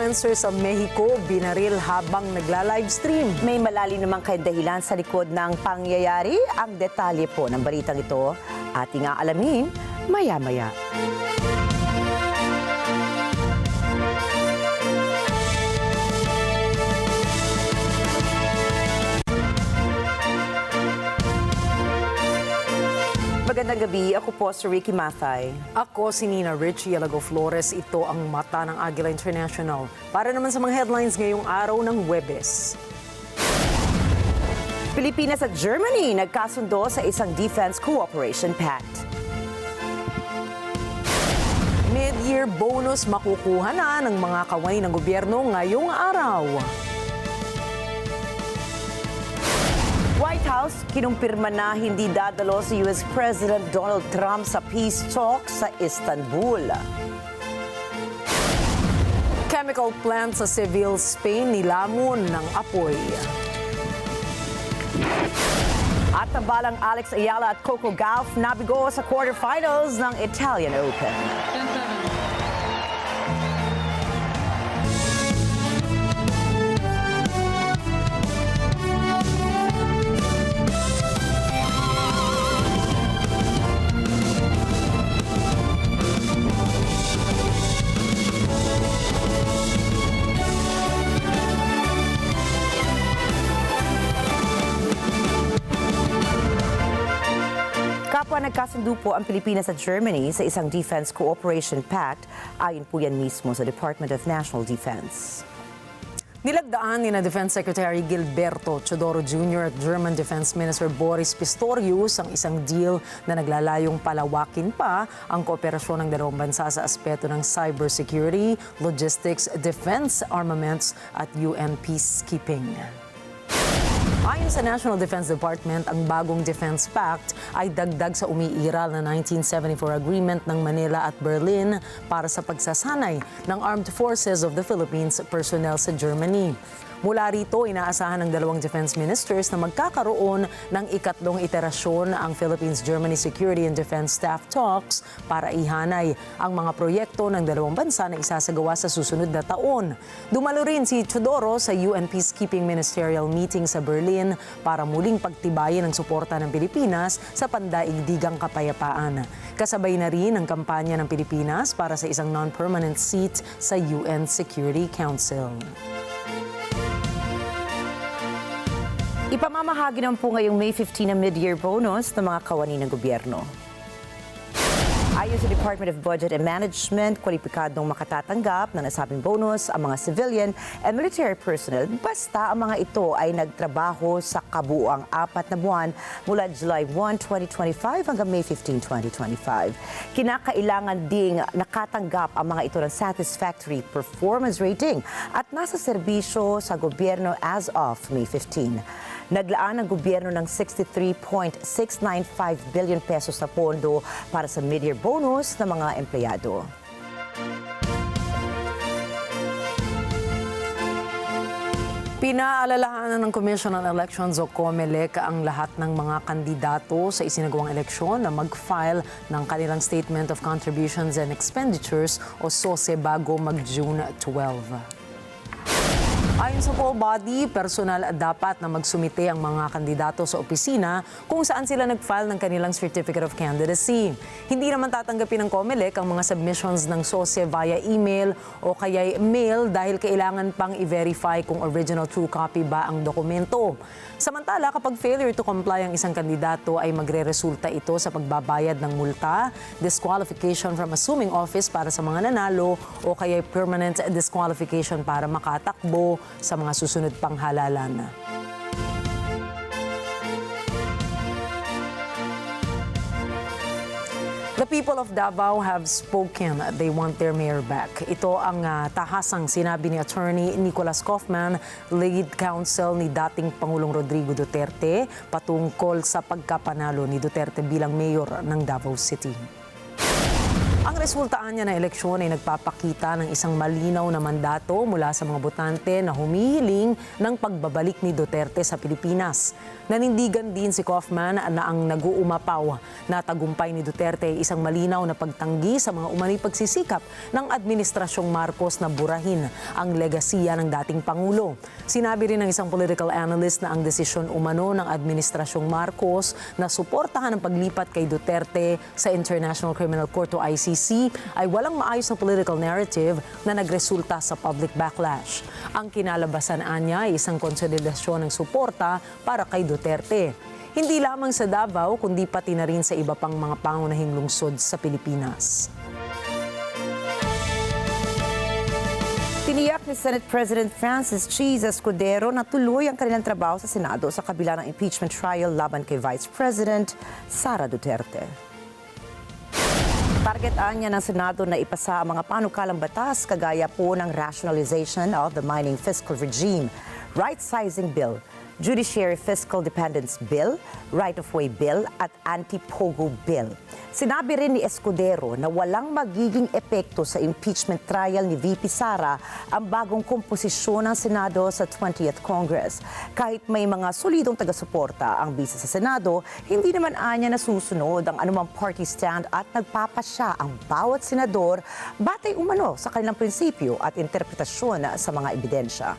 influencer sa Mexico binaril habang nagla-livestream. May malalim namang dahilan sa likod ng pangyayari. Ang detalye po ng balitang ito ating aalamin maya-maya. Magandang gabi, ako po si Ricky Mathay. Ako si Nina Richie Alago Flores. Ito ang mata ng Agila International. Para naman sa mga headlines ngayong araw ng Huwebes. Pilipinas at Germany nagkasundo sa isang defense cooperation pact. Mid-year bonus makukuha na ng mga kawani ng gobyerno ngayong araw. White House kinumpirma na hindi dadalo si US President Donald Trump sa peace talks sa Istanbul. Chemical plant sa Seville, Spain nilamon ng apoy. At tambalang Alex Agila at Coco Gauff nabigo sa quarterfinals ng Italian Open. Kapwa nagkasundo po ang Pilipinas at Germany sa isang Defense Cooperation Pact. Ayon po yan mismo sa Department of National Defense. Nilagdaan ni na Defense Secretary Gilberto Chodoro Jr. at German Defense Minister Boris Pistorius ang isang deal na naglalayong palawakin pa ang kooperasyon ng dalawang bansa sa aspeto ng cybersecurity, logistics, defense, armaments at UN peacekeeping. Ayon sa National Defense Department, ang bagong Defense Pact ay dagdag sa umiiral na 1974 Agreement ng Manila at Berlin para sa pagsasanay ng Armed Forces of the Philippines personnel sa Germany. Mula rito, inaasahan ng dalawang defense ministers na magkakaroon ng ikatlong iterasyon ang Philippines-Germany Security and Defense Staff Talks para ihanay ang mga proyekto ng dalawang bansa na isasagawa sa susunod na taon. Dumalo rin si Chodoro sa UN Peacekeeping Ministerial Meeting sa Berlin para muling pagtibayin ang suporta ng Pilipinas sa pandaigdigang kapayapaan. Kasabay na rin ang kampanya ng Pilipinas para sa isang non-permanent seat sa UN Security Council. Ipamamahagi naman po ngayong May 15 na mid-year bonus ng mga kawani ng gobyerno. Ayon sa Department of Budget and Management, kwalipikadong makatatanggap ng nasabing bonus ang mga civilian and military personnel basta ang mga ito ay nagtrabaho sa kabuuang 4 na buwan mula July 1, 2025 hanggang May 15, 2025. Kinakailangan ding nakatanggap ang mga ito ng satisfactory performance rating at nasa serbisyo sa gobyerno as of May 15. Naglaan ang gobyerno ng 63.695 billion pesos na pondo para sa mid-year bonus ng mga empleyado. Pinaalalahanan ng Commission on Elections o COMELEC ang lahat ng mga kandidato sa isinagawang eleksyon na mag-file ng kanilang Statement of Contributions and Expenditures o SOSE bago mag-June 12. Ayon sa poll body, personal dapat na magsumite ang mga kandidato sa opisina kung saan sila nag-file ng kanilang Certificate of Candidacy. Hindi naman tatanggapin ng COMELEC ang mga submissions ng SOSE via email o kaya mail dahil kailangan pang i-verify kung original true copy ba ang dokumento. Samantala, kapag failure to comply ang isang kandidato ay magre-resulta ito sa pagbabayad ng multa, disqualification from assuming office para sa mga nanalo o kaya permanent disqualification para makatakbo sa mga susunod pang halalan. The people of Davao have spoken. They want their mayor back. Ito ang tahasang sinabi ni Attorney Nicholas Kaufman, lead counsel ni dating Pangulong Rodrigo Duterte, patungkol sa pagkapanalo ni Duterte bilang mayor ng Davao City. Ang resultaan niya na eleksyon ay nagpapakita ng isang malinaw na mandato mula sa mga botante na humihiling ng pagbabalik ni Duterte sa Pilipinas. Nanindigan din si Kaufman na ang nag-uumapaw Natagumpay ni Duterte ay isang malinaw na pagtanggi sa mga umano'y pagsisikap ng Administrasyong Marcos na burahin ang legasiya ng dating Pangulo. Sinabi rin ng isang political analyst na ang desisyon umano ng Administrasyong Marcos na suportahan ang paglipat kay Duterte sa International Criminal Court o ICC ay walang maayos na political narrative na nagresulta sa public backlash. Ang kinalabasan niya ay isang konsolidasyon ng suporta para kay Duterte. Hindi lamang sa Davao, kundi pati na rin sa iba pang mga pangunahing lungsod sa Pilipinas. Tiniyak ni Senate President Francis Cheese Escudero na tuloy ang kanilang trabaho sa Senado sa kabila ng impeachment trial laban kay Vice President Sara Duterte. Targetan niya ng Senado na ipasa ang mga panukalang batas kagaya po ng rationalization of the mining fiscal regime, right-sizing bill, Judiciary Fiscal Dependence Bill, Right-of-Way Bill at Anti-Pogo Bill. Sinabi rin ni Escudero na walang magiging epekto sa impeachment trial ni VP Sara ang bagong komposisyon ng Senado sa 20th Congress. Kahit may mga solidong taga-suporta ang bisa sa Senado, hindi naman anya nasusunod ang anumang party stand at nagpapasya ang bawat senador batay umano sa kanilang prinsipyo at interpretasyon sa mga ebidensya.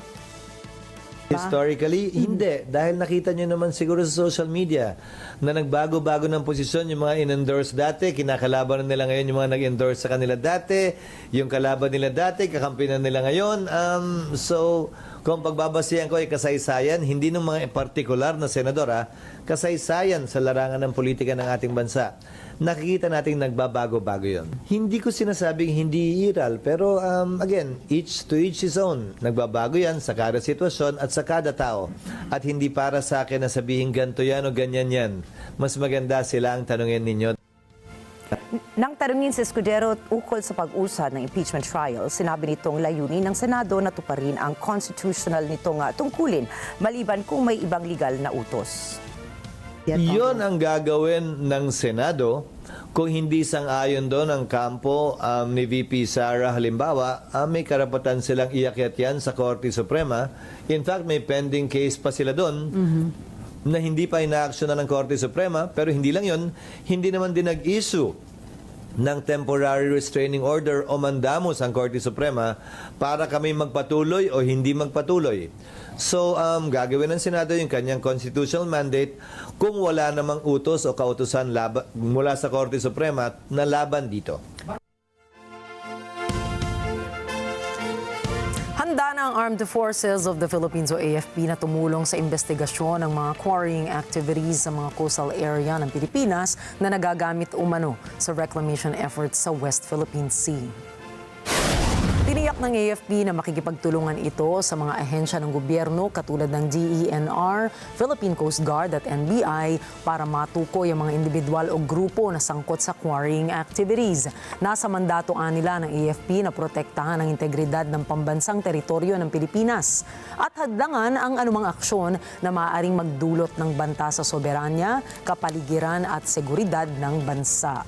Historically, hindi. Dahil nakita nyo naman siguro sa social media na nagbago-bago ng posisyon yung mga in-endorse dati, kinakalaban na nila ngayon yung mga nag-endorse sa kanila dati, yung kalaban nila dati, kakampinan nila ngayon. So, kung pagbabasihan ko ay kasaysayan, hindi ng mga partikular na senador, kasaysayan sa larangan ng politika ng ating bansa. Nakikita nating nagbabago-bago yon. Hindi ko sinasabing hindi iiral, pero again, each to each his own. Nagbabago yan sa kada sitwasyon at sa kada tao. At hindi para sa akin na sabihin ganito yan o ganyan yan. Mas maganda sila ang tanungin ninyo. Nang tanungin si Escudero ukol sa pag-usad ng impeachment trial, sinabi nitong layunin ng Senado na tuparin ang constitutional nitong tungkulin maliban kung may ibang legal na utos. Yon ang gagawin ng Senado kung hindi sang-ayon doon ang kampo ni VP Sara. Halimbawa, may karapatan silang iakyat yan sa Korte Suprema. In fact, may pending case pa sila doon na hindi pa ina-actionan ng Korte Suprema. Pero hindi lang yon, hindi naman din nag-issue ng temporary restraining order o mandamos ang Korte Suprema para kami magpatuloy o hindi magpatuloy. So, gagawin ng Senado yung kanyang constitutional mandate kung wala namang utos o kautusan mula sa Korte Suprema na laban dito. Handa na ang Armed Forces of the Philippines o AFP na tumulong sa investigasyon ng mga quarrying activities sa mga coastal area ng Pilipinas na nagagamit umano sa reclamation efforts sa West Philippine Sea. Tiniyak ng AFP na makikipagtulungan ito sa mga ahensya ng gobyerno katulad ng DENR, Philippine Coast Guard at NBI para matukoy ang mga individual o grupo na sangkot sa quarrying activities. Nasa mandato nila ng AFP na protektahan ang integridad ng pambansang teritoryo ng Pilipinas at hadlangan ang anumang aksyon na maaaring magdulot ng banta sa soberanya, kapaligiran at seguridad ng bansa.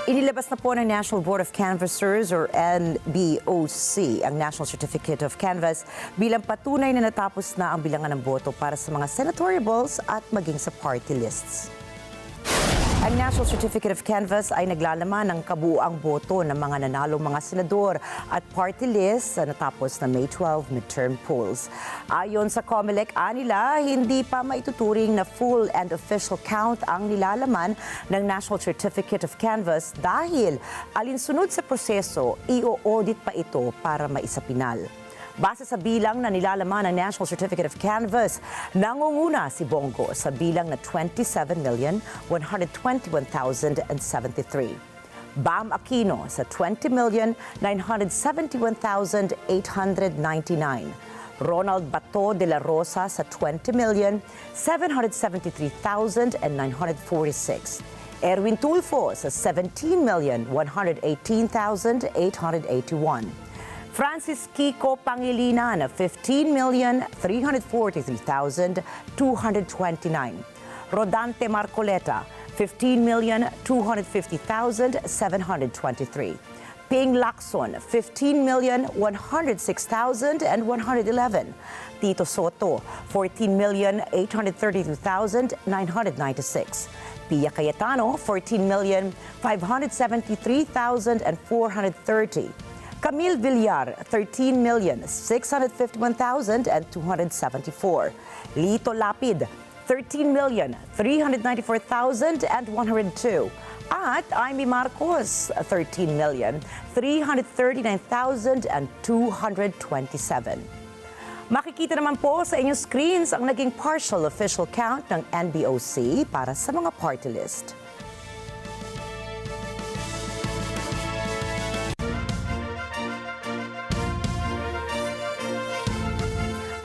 Inilabas na po ng National Board of Canvassers or NBOC ang National Certificate of Canvass bilang patunay na natapos na ang bilangan ng boto para sa mga senatoriables at maging sa party lists. Ang National Certificate of Canvass ay naglalaman ng kabuuang boto ng mga nanalong mga senador at party list sa natapos na May 12 midterm polls. Ayon sa COMELEC, nila hindi pa maituturing na full and official count ang nilalaman ng National Certificate of Canvass dahil alinsunod sa proseso, i-audit pa ito para maisapinal. Base sa bilang na nilalaman ng National Certificate of Canvass, nangunguna si Bongo sa bilang na 27,121,073. Bam Aquino sa 20,971,899. Ronald Bato de la Rosa sa 20,773,946. Erwin Tulfo sa 17,118,881. Francis Kiko Pangilinan na 15,343,229. Rodante Marcoleta, 15,250,723. Ping Lacson, 15,106,111. Tito Soto, 14,832,996. Pia Cayetano, 14,573,430. Camille Villar, 13,651,274. Lito Lapid, 13,394,102. At Amy Marcos, 13,339,227. Makikita naman po sa inyong screens ang naging partial official count ng NBOC para sa mga party list.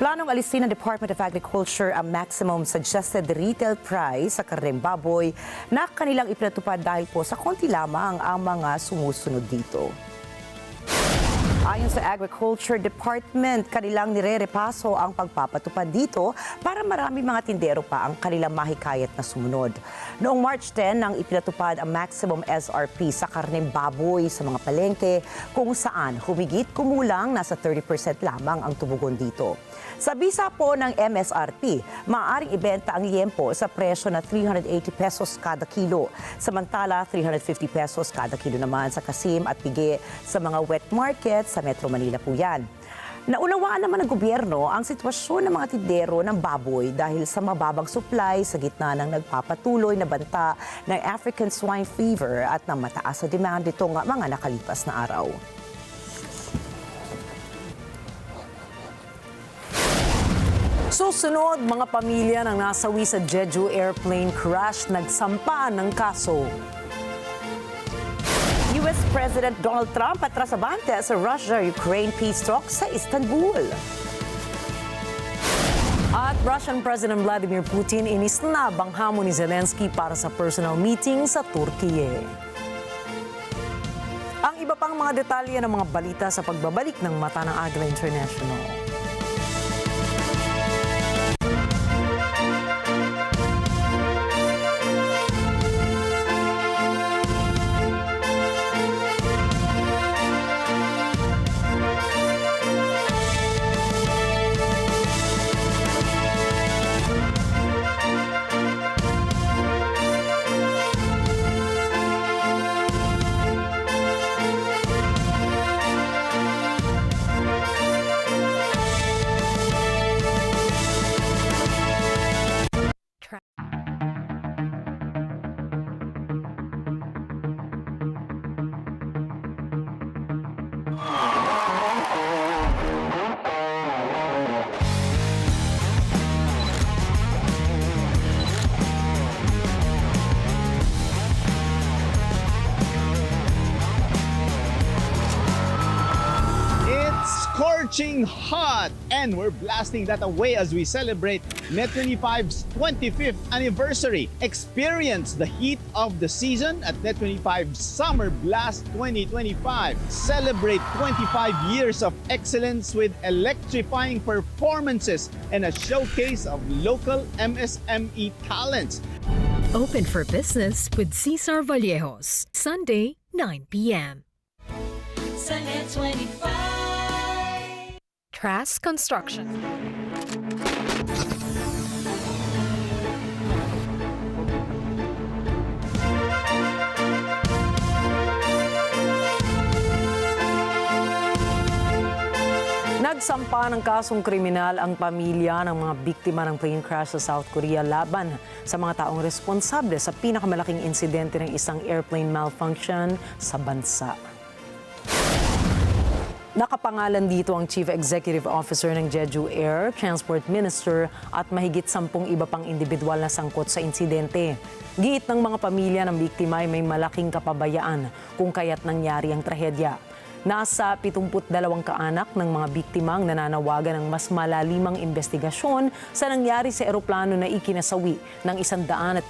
Planong alisin ng Department of Agriculture ang maximum suggested retail price sa karneng baboy na kanilang ipinatupad dahil po sa konti lamang ang mga sumusunod dito. Ayon sa Agriculture Department, kanilang nire-repaso ang pagpapatupad dito para marami mga tindero pa ang kanilang mahikayat na sumunod. Noong March 10 nang ipinatupad ang maximum SRP sa karneng baboy sa mga palengke kung saan humigit kumulang nasa 30% lamang ang tumugon dito. Sa bisa po ng MSRP, maaaring ibenta ang liempo sa presyo na 380 pesos kada kilo. Samantala, 350 pesos kada kilo naman sa kasim at pigi sa mga wet market sa Metro Manila po yan. Naunawaan naman ng gobyerno ang sitwasyon ng mga tindero ng baboy dahil sa mababang supply sa gitna ng nagpapatuloy na banta ng African swine fever at ng mataas na demand nitong mga nakalipas na araw. Susunod, mga pamilya ng nasawi sa Jeju airplane crash nagsampa ng kaso. US President Donald Trump atrasabante sa Russia-Ukraine peace talks sa Istanbul. At Russian President Vladimir Putin inis na ang hamon ni Zelensky para sa personal meeting sa Turkiye. Ang iba pang mga detalye ng mga balita sa pagbabalik ng Mata ng Agila International. Scorching hot, and we're blasting that away as we celebrate NET25's 25th anniversary. Experience the heat of the season at NET25 Summer Blast 2025. Celebrate 25 years of excellence with electrifying performances and a showcase of local MSME talents. Open for business with Cesar Vallejos, Sunday, 9 p.m. Sa NET25. Trask Construction. Nagsampa ng kasong kriminal ang pamilya ng mga biktima ng plane crash sa South Korea laban sa mga taong responsable sa pinakamalaking insidente ng isang airplane malfunction sa bansa. Nakapangalan dito ang Chief Executive Officer ng Jeju Air, Transport Minister at mahigit 10 iba pang individual na sangkot sa insidente. Giit ng mga pamilya ng biktima ay may malaking kapabayaan kung kaya't nangyari ang trahedya. Nasa 72 kaanak ng mga biktimang nananawagan ng mas malalimang investigasyon sa nangyari sa eroplano na ikinasawi ng 179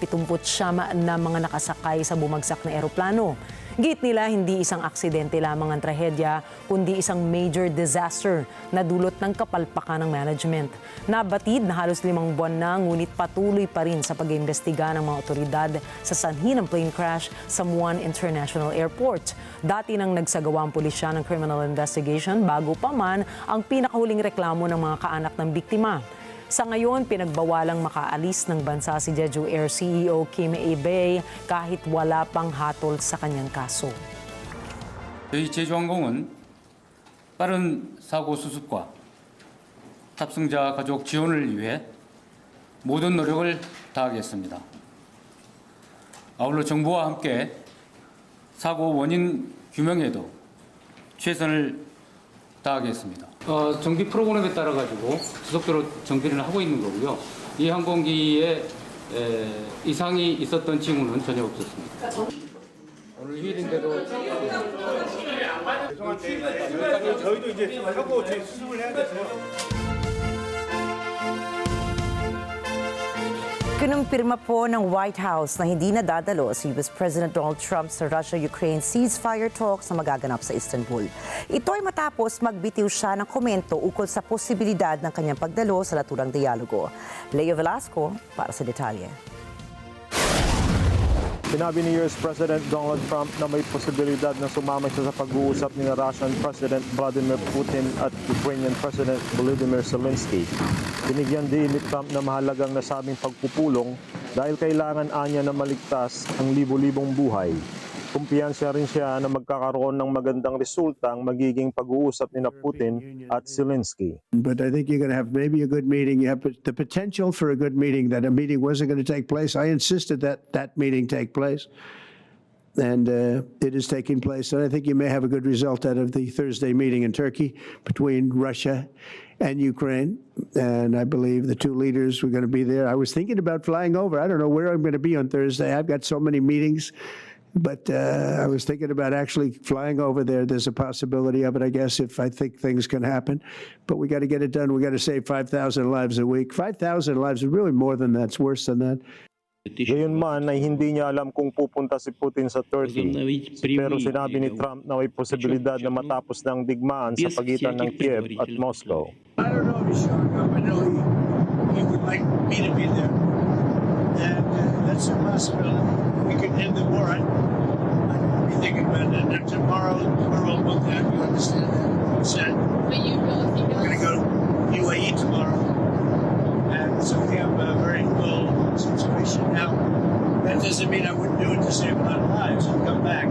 na mga nakasakay sa bumagsak na eroplano. Git nila hindi isang aksidente lamang ang trahedya, kundi isang major disaster na dulot ng kapalpakan ng management. Nabatid na halos 5 buwan na, ngunit patuloy pa rin sa pag-iimbestiga ng mga otoridad sa sanhi ng plane crash sa Muan International Airport. Dati nang nagsagawa ang pulisya ng criminal investigation bago pa man ang pinakahuling reklamo ng mga kaanak ng biktima. Sa ngayon, pinagbawalang makaalis ng bansa si Jeju Air CEO Kim Abe kahit wala pang hatol sa kanyang kaso. 저희 제주항공은 빠른 사고 수습과 탑승자 가족 지원을 위해 모든 노력을 다하겠습니다. 아울러 정부와 함께 사고 원인 규명에도 최선을 다하겠습니다. 정비 프로그램에 따라 가지고 지속적으로 정비를 하고 있는 거고요. 이 항공기에 이상이 있었던 징후는 전혀 없었습니다. 오늘 휴일인데도 저희도 이제 하고 저희 수습을 해야 돼서. Kinumpirma po ng White House na hindi nadadalo si US President Donald Trump sa Russia-Ukraine ceasefire talks na magaganap sa Istanbul. Ito ay matapos magbitiw siya ng komento ukol sa posibilidad ng kanyang pagdalo sa naturang dialogo. Leo Velasco para sa detalye. Sinabi ni US President Donald Trump na may posibilidad na sumama siya sa pag-uusap ni Russian President Vladimir Putin at Ukrainian President Volodymyr Zelensky. Binigyan din ni Trump na mahalagang nasabing pagpupulong dahil kailangan anya na maligtas ang libo-libong buhay. Kumpiyansa rin siya na magkakaroon ng magandang resulta ang magiging pag-uusap ni Putin at Zelensky. But I think you're going to have maybe a good meeting. You have the potential for a good meeting, that a meeting wasn't going to take place. I insisted that that meeting take place. And it is taking place. And I think you may have a good result out of the Thursday meeting in Turkey between Russia and Ukraine. And I believe the two leaders were going to be there. I was thinking about flying over. I don't know where I'm going to be on Thursday. I've got so many meetings. But I was thinking about actually flying over there. There's a possibility of it, I guess, if I think things can happen. But we got to get it done. We got to save 5,000 lives a week. 5,000 lives is really more than that. It's worse than that. Gayunman ay hindi niya alam kung pupunta si Putin sa Turkey. Pero sinabi ni Trump na may posibilidad na matapos ng digmaan sa pagitan ng Kiev at Moscow. I don't know if he's showing up. I know he would like me to be there. And that's a possibility. We could end the war. I'd be thinking about that. Now, tomorrow, we're all both happy. You understand that? Sad. But you really We're going to go to UAE tomorrow. And so we have a very full situation. Now, that doesn't mean I wouldn't do it to save a lot of lives and come back.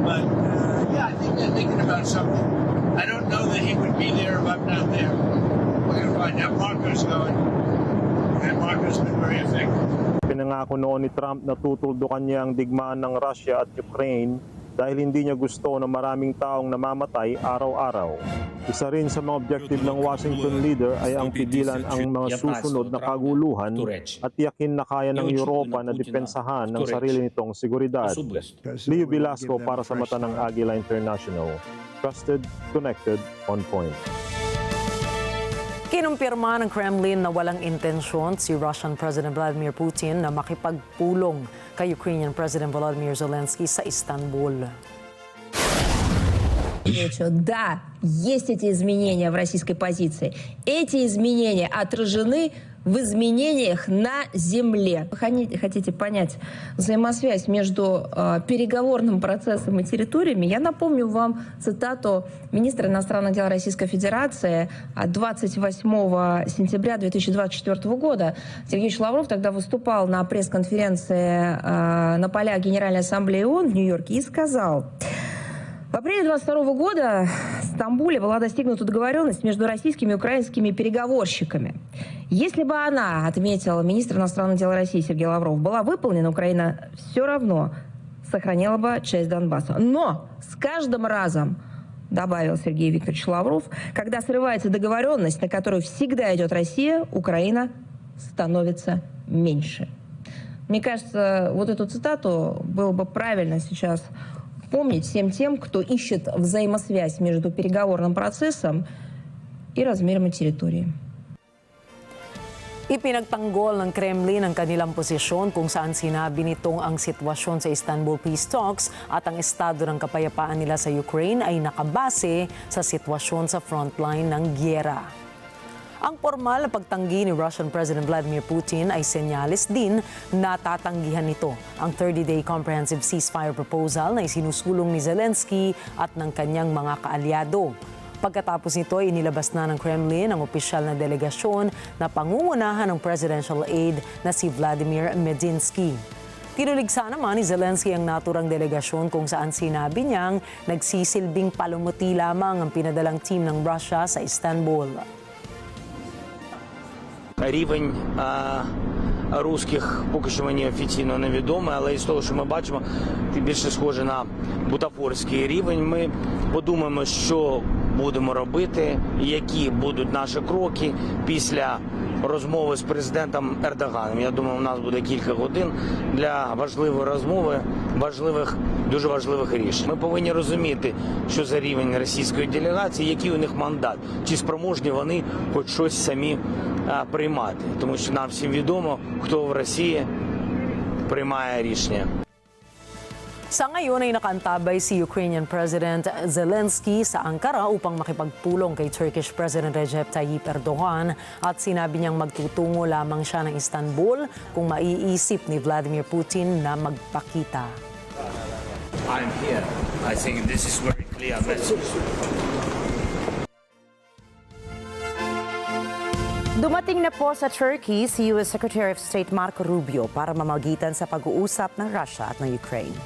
But, yeah, I think they're thinking about something. I don't know that he would be there if I'm not there. We're going to find out. Marco's going. And Marco's been very effective. Pinangako noon ni Trump na tutuldukan niya ang digmaan ng Russia at Ukraine dahil hindi niya gusto na maraming taong namamatay araw-araw. Isa rin sa mga objective ng Washington leader ay ang pigilan ang mga susunod na kaguluhan at tiyakin na kaya ng Europa na depensahan ng sarili nitong seguridad. Leo Velasco para sa mata ng Agila International. Trusted, connected, on point. Kinumpirma ng Kremlin na walang intensyon si Russian President Vladimir Putin na makipagpulong kay Ukrainian President Volodymyr Zelensky sa Istanbul. Да, есть эти изменения в российской позиции. Эти изменения отражены в изменениях на земле. Вы хотите понять взаимосвязь между переговорным процессом и территориями? Я напомню вам цитату министра иностранных дел Российской Федерации от 28 сентября 2024 года. Сергей Лавров тогда выступал на пресс-конференции на полях Генеральной Ассамблеи ООН в Нью-Йорке и сказал: в апреле 2022 года в Стамбуле была достигнута договоренность между российскими и украинскими переговорщиками. Если бы она, отметил министр иностранных дел России Сергей Лавров, была выполнена, Украина все равно сохранила бы часть Донбасса. Но с каждым разом, добавил Сергей Викторович Лавров, когда срывается договоренность, на которую всегда идет Россия, Украина становится меньше. Мне кажется, вот эту цитату было бы правильно сейчас помнить всем тем, кто ищет взаимосвязь между переговорным процессом и размером территории. Ipinagtanggol ng Kremlin ang kanilang posisyon kung saan sinabi nitong ang sitwasyon sa Istanbul peace talks at ang estado ng kapayapaan nila sa Ukraine ay nakabase sa sitwasyon sa frontline ng gyera. Ang formal na pagtanggi ni Russian President Vladimir Putin ay senyales din na tatanggihan nito ang 30-day comprehensive ceasefire proposal na isinusulong ni Zelensky at ng kanyang mga kaalyado. Pagkatapos nito, inilabas na ng Kremlin ang opisyal na delegasyon na pangungunahan ng presidential aide na si Vladimir Medinsky. Tinuligsa naman ni Zelensky ang naturang delegasyon kung saan sinabi niyang nagsisilbing palumuti lamang ang pinadalang team ng Russia sa Istanbul. Рівень русських поки що мені офіційно невідомий, але із того, що ми бачимо, це більше схоже на бутафорський рівень. Ми подумаємо, що будемо робити, які будуть наші кроки після розмови з президентом Ердоганом. Я думаю, у нас буде кілька годин для важливої розмови, дуже важливих рішень. Ми повинні розуміти, що за рівень російської делегації, який у них мандат, чи спроможні вони хоч щось самі приймати. Тому що нам всім відомо, хто в Росії приймає рішення. Sa ngayon ay nakaantabay si Ukrainian President Zelensky sa Ankara upang makipagpulong kay Turkish President Recep Tayyip Erdogan at sinabi niyang magtutungo lamang siya ng Istanbul kung maiisip ni Vladimir Putin na magpakita. I'm here. I think this is very clear message. Dumating na po sa Turkey si U.S. Secretary of State Marco Rubio para mamagitan sa pag-uusap ng Russia at ng Ukraine.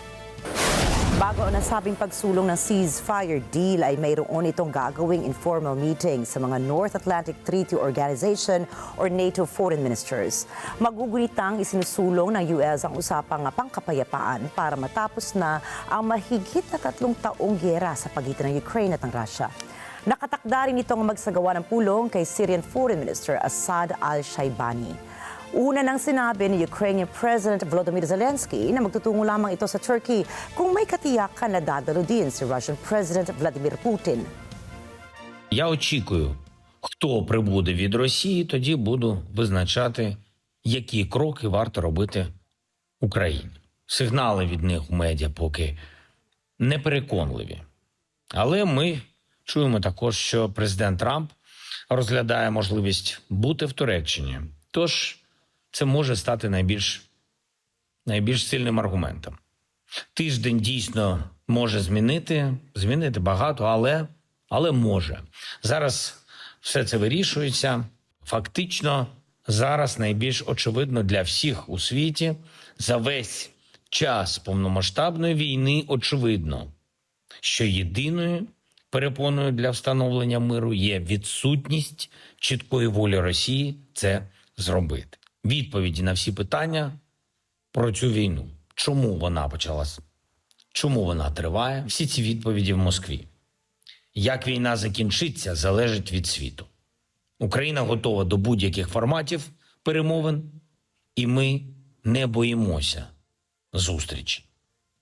Bago ang nasabing pagsulong ng ceasefire deal ay mayroon itong gagawing informal meeting sa mga North Atlantic Treaty Organization or NATO foreign ministers. Magugunitang isinusulong ng US ang usapang pangkapayapaan para matapos na ang mahigit na 3 taong gyera sa pagitan ng Ukraine at ng Russia. Nakatakda rin itong magsagawa ng pulong kay Syrian Foreign Minister Assad al-Shaibani. Una nang sinabi ni Ukrainian President Volodymyr Zelensky na magtutungo lamang ito sa Turkey kung may katiyakan na dadalo din si Russian President Vladimir Putin. Я очікую, хто прибуде від Росії, тоді буду визначати, які кроки варто робити Україні. Сигнали від них у медіа поки непереконливі. Але ми чуємо також, що президент Трамп розглядає можливість бути в Туреччині. Тож це може стати найбільш сильним аргументом. Тиждень дійсно може змінити багато, але може. Зараз все це вирішується. Фактично, зараз найбільш очевидно для всіх у світі, за весь час повномасштабної війни очевидно, що єдиною перепоною для встановлення миру є відсутність чіткої волі Росії це зробити. Відповіді на всі питання про цю війну. Чому вона почалась? Чому вона триває? Всі ці відповіді в Москві. Як війна закінчиться, залежить від світу. Україна готова до будь-яких форматів перемовин, і ми не боїмося зустрічі.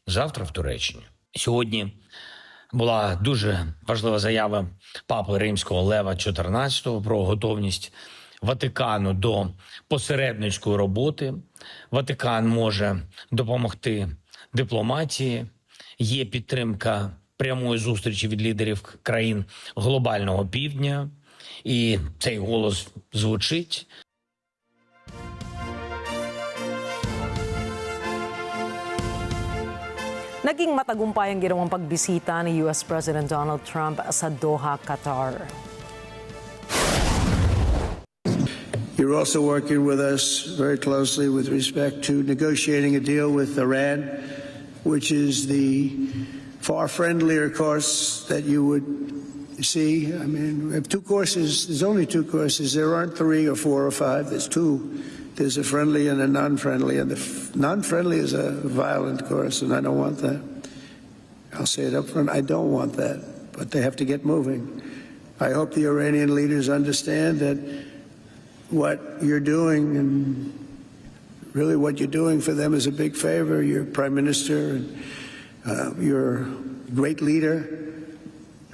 Завтра в Туреччині. Сьогодні була дуже важлива заява папи Римського Лева XIV про готовність Ватикану до посередницької роботи. Ватикан може допомогти дипломатії. Є підтримка прямої зустрічі від лідерів країн глобального півдня. І цей голос звучить. Naging matagumpay ang ginawang pagbisita ni US President Donald Trump sa Doha, Qatar. You're also working with us very closely with respect to negotiating a deal with Iran, which is the far friendlier course that you would see. I mean, we have 2 courses. There's only 2 courses. There aren't 3 or 4 or 5. There's 2. There's a friendly and a non-friendly, and the non-friendly is a violent course, and I don't want that. I'll say it up front, I don't want that, but they have to get moving. I hope the Iranian leaders understand that what you're doing, and really what you're doing for them is a big favor. You're Prime Minister, and you're a great leader.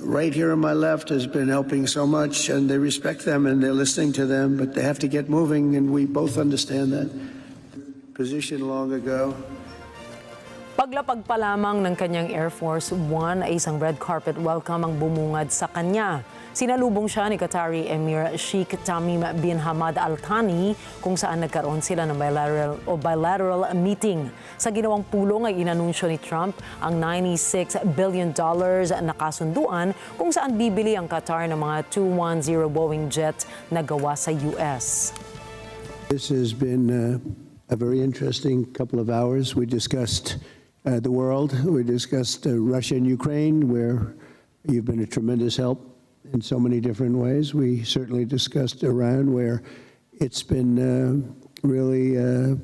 right here on my left has been helping so much, and they respect them and they're listening to them, but they have to get moving, and we both understand that position long ago. Paglapag pa lamang ng kanyang Air Force One ay isang red carpet welcome ang bumungad sa kanya. Sinalubong siya ni Qatari Emir Sheikh Tamim bin Hamad Al Thani kung saan nagkaroon sila ng bilateral meeting. Sa ginawang pulong ay inanunsyo ni Trump ang $96 billion na kasunduan kung saan bibili ang Qatar ng mga 210 Boeing jet na gawa sa US. This has been a very interesting couple of hours. We discussed the world. We discussed Russia and Ukraine, where you've been a tremendous help in so many different ways. We certainly discussed Iran, where it's been really an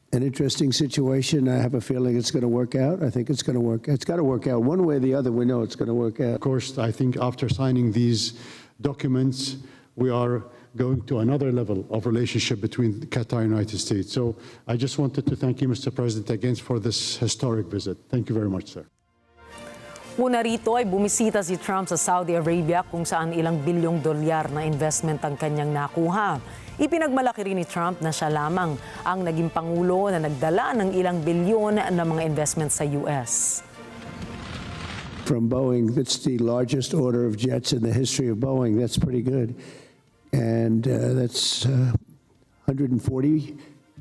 interesting situation. I have a feeling it's going to work out. I think it's going to work. It's got to work out one way or the other. We know it's going to work out. Of course, I think after signing these documents, we are going to another level of relationship between Qatar and the United States. So I just wanted to thank you, Mr. President, again for this historic visit. Thank you very much, sir. Una rito ay bumisita si Trump sa Saudi Arabia kung saan ilang bilyong dolyar na investment ang kanyang nakuha. Ipinagmalaki rin ni Trump na siya lamang ang naging pangulo na nagdala ng ilang bilyon na mga investment sa US. From Boeing, that's the largest order of jets in the history of Boeing. That's pretty good. And that's 140,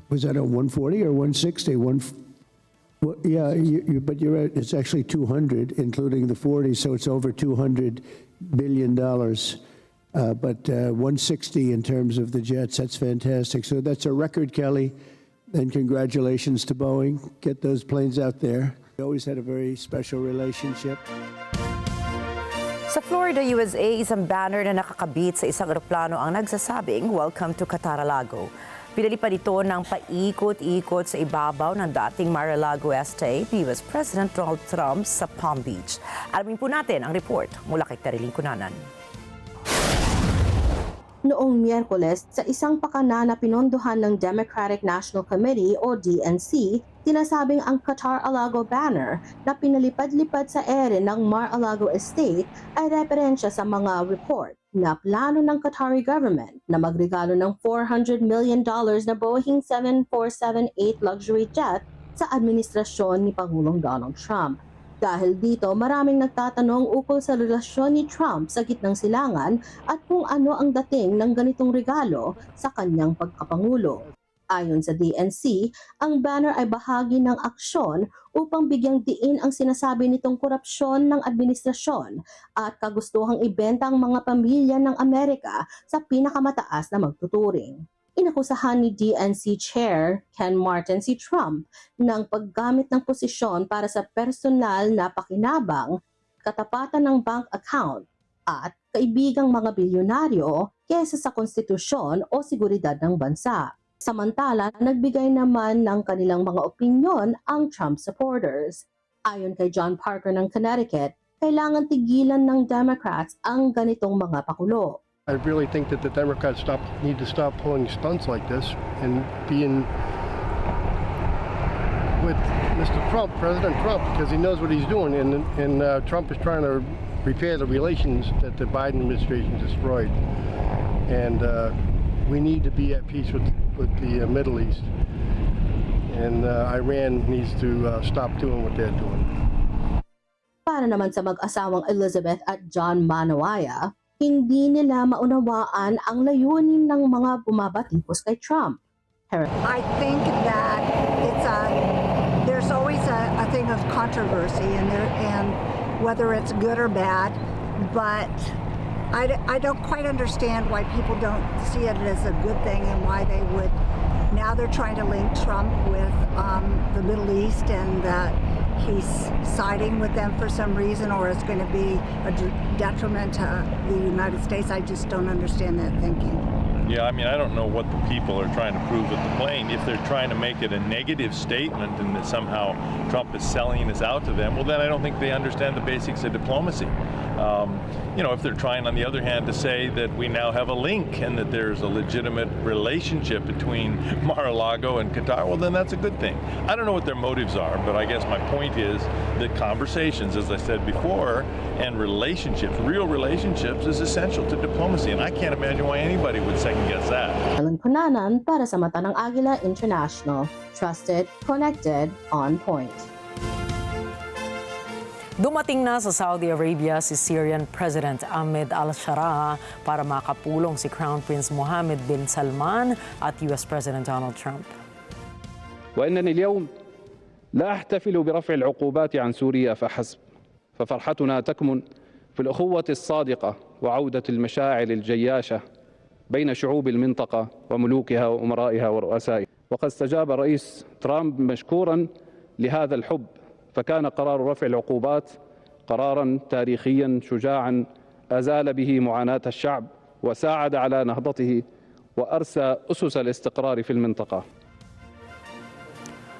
was that a 140 or 160? Well, yeah, but you're right. It's actually 200, including the 40, so it's over $200 billion. But 160 in terms of the jets, that's fantastic. So that's a record, Kelly, and congratulations to Boeing. Get those planes out there. We always had a very special relationship. Sa Florida, USA, isang banner na nakakabit sa isang eroplano ang nagsasabing, "Welcome to Qatar-a-Lago." Pinalipad ito ng paikot-ikot sa ibabaw ng dating Mar-a-Lago estate ni US President Donald Trump sa Palm Beach. Alamin po natin ang report mula kay Teriling Kunanan. Noong Miyerkules, sa isang pakana na pinondohan ng Democratic National Committee o DNC, tinasabing ang Qatar-a-Lago banner na pinalipad-lipad sa ere ng Mar-a-Lago Estate ay referensya sa mga report na plano ng Qatari government na magregalo ng $400 million na Boeing 747-8 luxury jet sa administrasyon ni Pangulong Donald Trump. Dahil dito, maraming nagtatanong ukol sa relasyon ni Trump sa gitnang silangan at kung ano ang dating ng ganitong regalo sa kanyang pagkapangulo. Ayon sa DNC, ang banner ay bahagi ng aksyon upang bigyang diin ang sinasabi nitong korupsyon ng administrasyon at kagustuhang ibenta ang mga pamilya ng Amerika sa pinakamataas na magtuturing. Inakusahan ni DNC Chair Ken Martin si Trump ng paggamit ng posisyon para sa personal na pakinabang, katapatan ng bank account at kaibigang mga bilyonaryo kaysa sa konstitusyon o seguridad ng bansa. Samantala, nagbigay naman ng kanilang mga opinyon ang Trump supporters. Ayon kay John Parker ng Connecticut, kailangan tigilan ng Democrats ang ganitong mga pakulo. I really think that the Democrats need to stop pulling stunts like this and being with Mr. Trump, President Trump, because he knows what he's doing, and Trump is trying to repair the relations that the Biden administration destroyed. And we need to be at peace with the Middle East, and Iran needs to stop doing what they're doing. Para naman sa mag-asawang Elizabeth at John Manawaya, hindi nila maunawaan ang layunin ng mga bumabatikos kay Trump. I think that there's always a thing of controversy and whether it's good or bad, but I don't quite understand why people don't see it as a good thing and why they would. Now they're trying to link Trump with the Middle East and that he's siding with them for some reason, or it's going to be a detriment to the United States. I just don't understand that thinking. Yeah, I mean, I don't know what the people are trying to prove with the plane. If they're trying to make it a negative statement and that somehow Trump is selling this out to them, well, then I don't think they understand the basics of diplomacy. You know, if they're trying, on the other hand, to say that we now have a link and that there's a legitimate relationship between Mar-a-Lago and Qatar, well, then that's a good thing. I don't know what their motives are, but I guess my point is that conversations, as I said before, and relationships, real relationships, is essential to diplomacy, and I can't imagine why anybody would second-guess that. Alan Punanan para sa mata ng Agila International. Trusted, connected, on point. Dumating na sa Saudi Arabia si Syrian President Ahmed al-Shara para makapulong si Crown Prince Mohammed bin Salman at US President Donald Trump. وإنني اليوم لا أحتفل برفع العقوبات عن سوريا فحسب، ففرحتنا تكمن في الأخوة الصادقة وعودة المشاعر الجياشة بين شعوب المنطقة وملوكها وأمرائها ورؤسائها. وقد استجاب الرئيس ترامب مشكورا لهذا الحب، فكان قرار رفع العقوبات قرارا تاريخيا شجاعا أزال به معاناة الشعب وساعد على نهضته وأرسى أسس الاستقرار في المنطقة.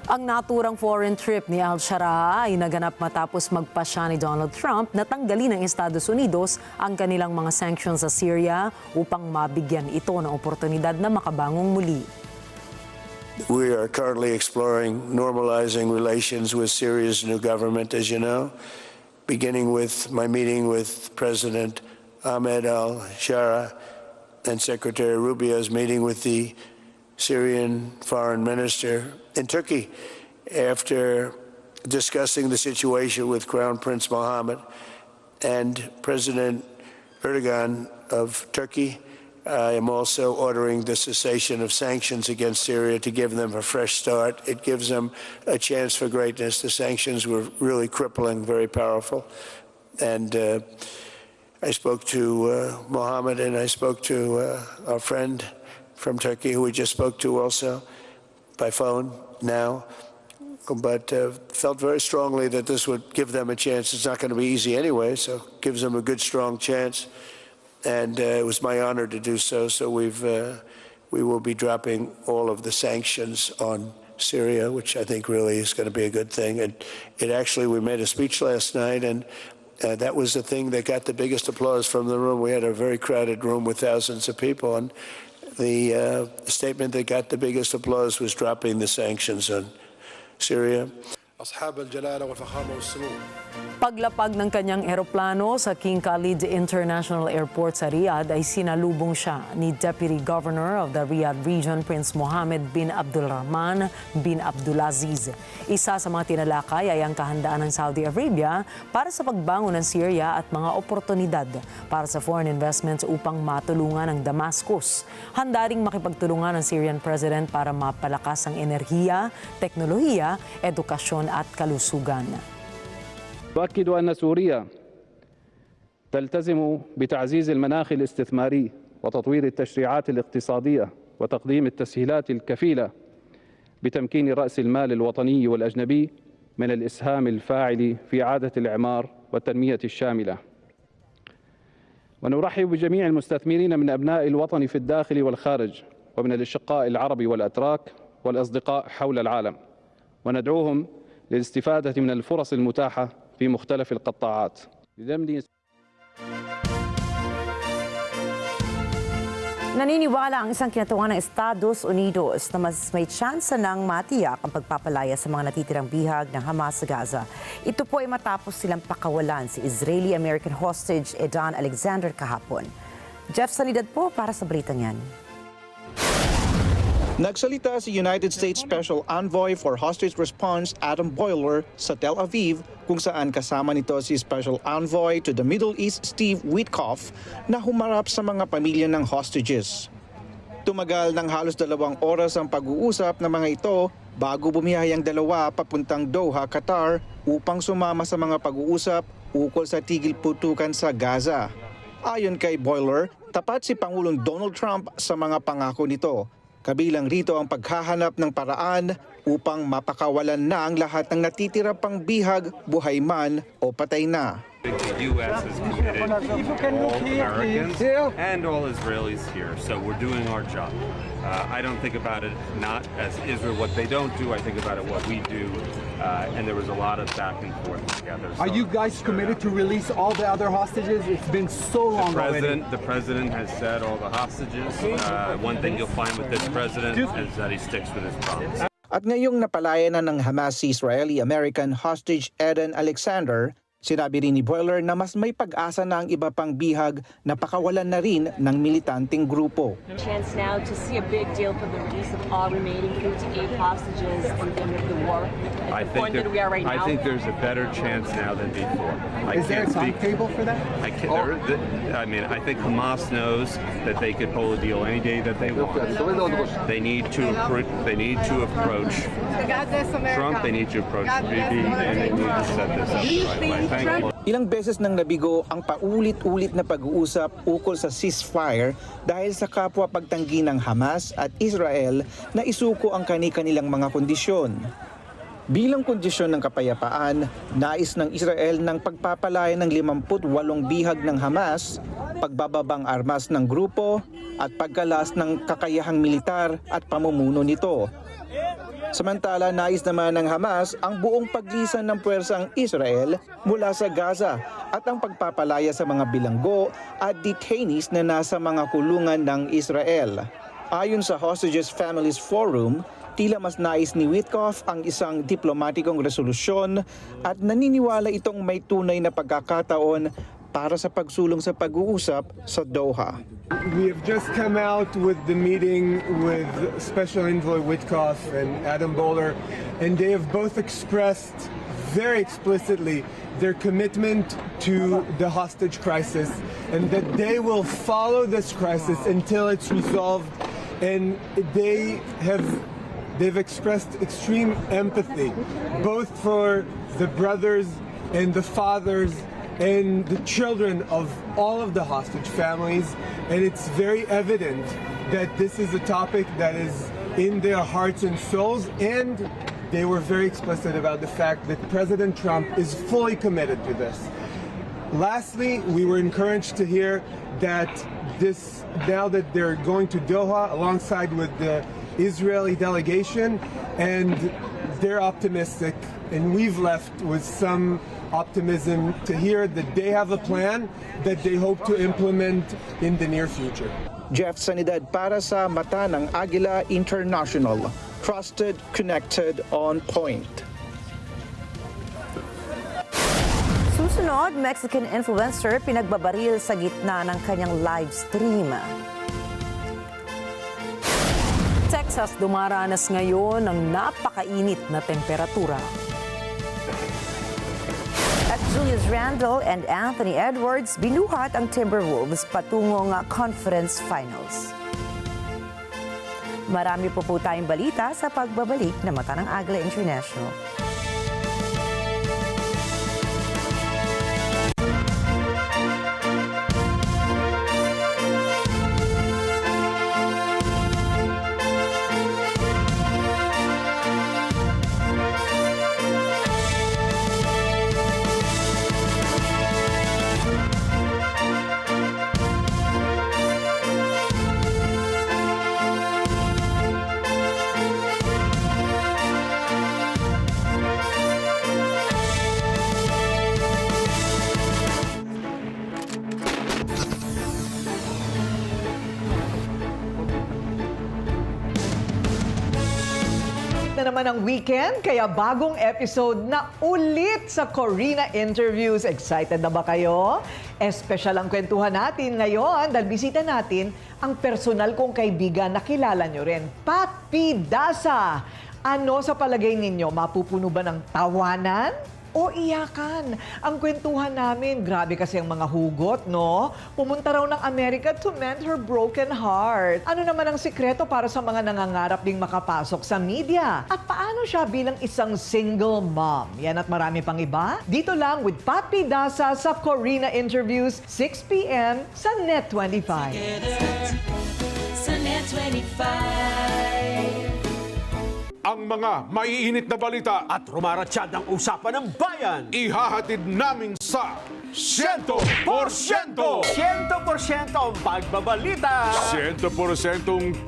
Ang naturang foreign trip ni al-Shara ay naganap matapos magpasya ni Donald Trump na tanggalin ng Estados Unidos ang kanilang mga sanctions sa Syria upang mabigyan ito ng oportunidad na makabangong muli. We are currently exploring normalizing relations with Syria's new government, as you know, beginning with my meeting with President Ahmed al-Shara and Secretary Rubio's meeting with the Syrian foreign minister in Turkey after discussing the situation with Crown Prince Mohammed and President Erdogan of Turkey. I am also ordering the cessation of sanctions against Syria to give them a fresh start. It gives them a chance for greatness. The sanctions were really crippling, very powerful. And I spoke to Mohammed, and I spoke to our friend from Turkey, who we just spoke to also by phone now, but felt very strongly that this would give them a chance. It's not going to be easy anyway, so it gives them a good, strong chance. And it was my honor to do so. So we will be dropping all of the sanctions on Syria, which I think really is going to be a good thing. And we made a speech last night, and that was the thing that got the biggest applause from the room. We had a very crowded room with thousands of people, and the statement that got the biggest applause was dropping the sanctions on Syria. Paglapag ng kanyang eroplano sa King Khalid International Airport sa Riyadh ay sinalubong siya ni Deputy Governor of the Riyadh Region Prince Mohammed bin Abdulrahman bin Abdulaziz. Isa sa mga tinalakay ay ang kahandaan ng Saudi Arabia para sa pagbangon ng Syria at mga oportunidad para sa foreign investments upang matulungan ang Damascus. Handa ring makipagtulungan ng Syrian President para mapalakas ang enerhiya, teknolohiya, edukasyon at kalusugan. أؤكد أن سوريا تلتزم بتعزيز المناخ الاستثماري وتطوير التشريعات الاقتصادية وتقديم التسهيلات الكفيلة بتمكين رأس المال الوطني والأجنبي من الإسهام الفاعل في إعادة الإعمار والتنمية الشاملة. ونرحب بجميع المستثمرين من أبناء الوطن في الداخل والخارج ومن الأشقاء العرب والأتراك والأصدقاء حول العالم، وندعوهم للاستفادة من الفرص المتاحة في مختلف القطاعات. Naniniwala ang isang kinatuwang ng Estados Unidos na mas may tsansa ng matiyak ang pagpapalaya sa mga natitirang bihag ng Hamas sa Gaza. Ito po ay matapos silang pakawalan si Israeli-American hostage Edan Alexander kahapon. Jeff Sanidad po para sa balitang yan. Nagsalita si United States Special Envoy for Hostage Response Adam Boiler sa Tel Aviv kung saan kasama nito si Special Envoy to the Middle East Steve Witkoff na humarap sa mga pamilya ng hostages. Tumagal ng halos 2 oras ang pag-uusap ng mga ito bago bumiyahe ang dalawa papuntang Doha, Qatar upang sumama sa mga pag-uusap ukol sa tigil putukan sa Gaza. Ayon kay Boiler, tapat si Pangulong Donald Trump sa mga pangako nito. Kabilang rito ang paghahanap ng paraan upang mapakawalan na ang lahat ng natitira pang bihag, buhay man o patay na. The U.S. is committed all Americans and all Israelis here, so we're doing our job. I don't think about it not as Israel, what they don't do, I think about it what we do, and there was a lot of back and forth together. Are you guys committed to release all the other hostages? It's been so long already. The president has said all the hostages. One thing you'll find with this president is that he sticks with his promise. At ngayong napalaya na ng Hamas si Israeli-American hostage Eden Alexander, sinabi rin ni Boiler na mas may pag-asa na ang iba pang bihag na pakawalan na rin ng militanteng grupo. Chance now to see a big deal for the release of all remaining 58 hostages and the end of the war. I think there's a better chance now than before. Is there a timetable for that? I think Hamas knows that they could pull a deal any day that they want. They need to approach Trump. They need to approach Bibi, and they need to set this up the right way. Thank you. Ilang beses nang nabigo ang paulit-ulit na pag-uusap ukol sa ceasefire dahil sa kapwa pagtanggi ng Hamas at Israel na isuko ang kani-kanilang mga kondisyon. Bilang kondisyon ng kapayapaan, nais ng Israel ng pagpapalaya ng 58 bihag ng Hamas, pagbababang armas ng grupo, at pagkalas ng kakayahang militar at pamumuno nito. Samantala, nais naman ng Hamas ang buong paglisan ng puwersang Israel mula sa Gaza at ang pagpapalaya sa mga bilanggo at detainees na nasa mga kulungan ng Israel. Ayon sa Hostages Families Forum, tila mas nais ni Witkoff ang isang diplomatikong resolusyon at naniniwala itong may tunay na pagkakataon para sa pagsulong sa pag-uusap sa Doha. We have just come out with the meeting with Special Envoy Witkoff and Adam Bowler, and they have both expressed very explicitly their commitment to the hostage crisis and that they will follow this crisis until it's resolved, and they've expressed extreme empathy, both for the brothers and the fathers and the children of all of the hostage families. And it's very evident that this is a topic that is in their hearts and souls, and they were very explicit about the fact that President Trump is fully committed to this. Lastly, we were encouraged to hear that now that they're going to Doha alongside with the Israeli delegation, and they're optimistic, and we've left with some optimism to hear that they have a plan that they hope to implement in the near future. Jeff Sanidad para sa Mata ng Agila International. Trusted, connected, on point. Susunod, Mexican influencer pinagbabaril sa gitna ng kanyang live stream. Texas dumaranas ngayon ng napakainit na temperatura. At Julius Randle and Anthony Edwards binuhat ang Timberwolves patungong conference finals. Marami po tayong balita sa pagbabalik na Mata ng Agila International. Na naman ang weekend, kaya bagong episode na ulit sa Corina Interviews. Excited na ba kayo? Espesyal ang kwentuhan natin ngayon dahil bisita natin ang personal kong kaibigan na kilala nyo rin, Pat P. Dasa. Ano sa palagay ninyo, mapupuno ba ng tawanan o iyakan? Ang kwentuhan namin, grabe kasi ang mga hugot, no? Pumunta raw ng Amerika to mend her broken heart. Ano naman ang sikreto para sa mga nangangarap ding makapasok sa media? At paano siya bilang isang single mom? Yan at marami pang iba. Dito lang with Pat P. Dasa sa Corina Interviews, 6 p.m. sa NET25. Sa NET25. ang mga maiinit na balita at rumaratsyad ang usapan ng bayan. ihahatid namin sa 100%! 100% ang pagbabalita. 100%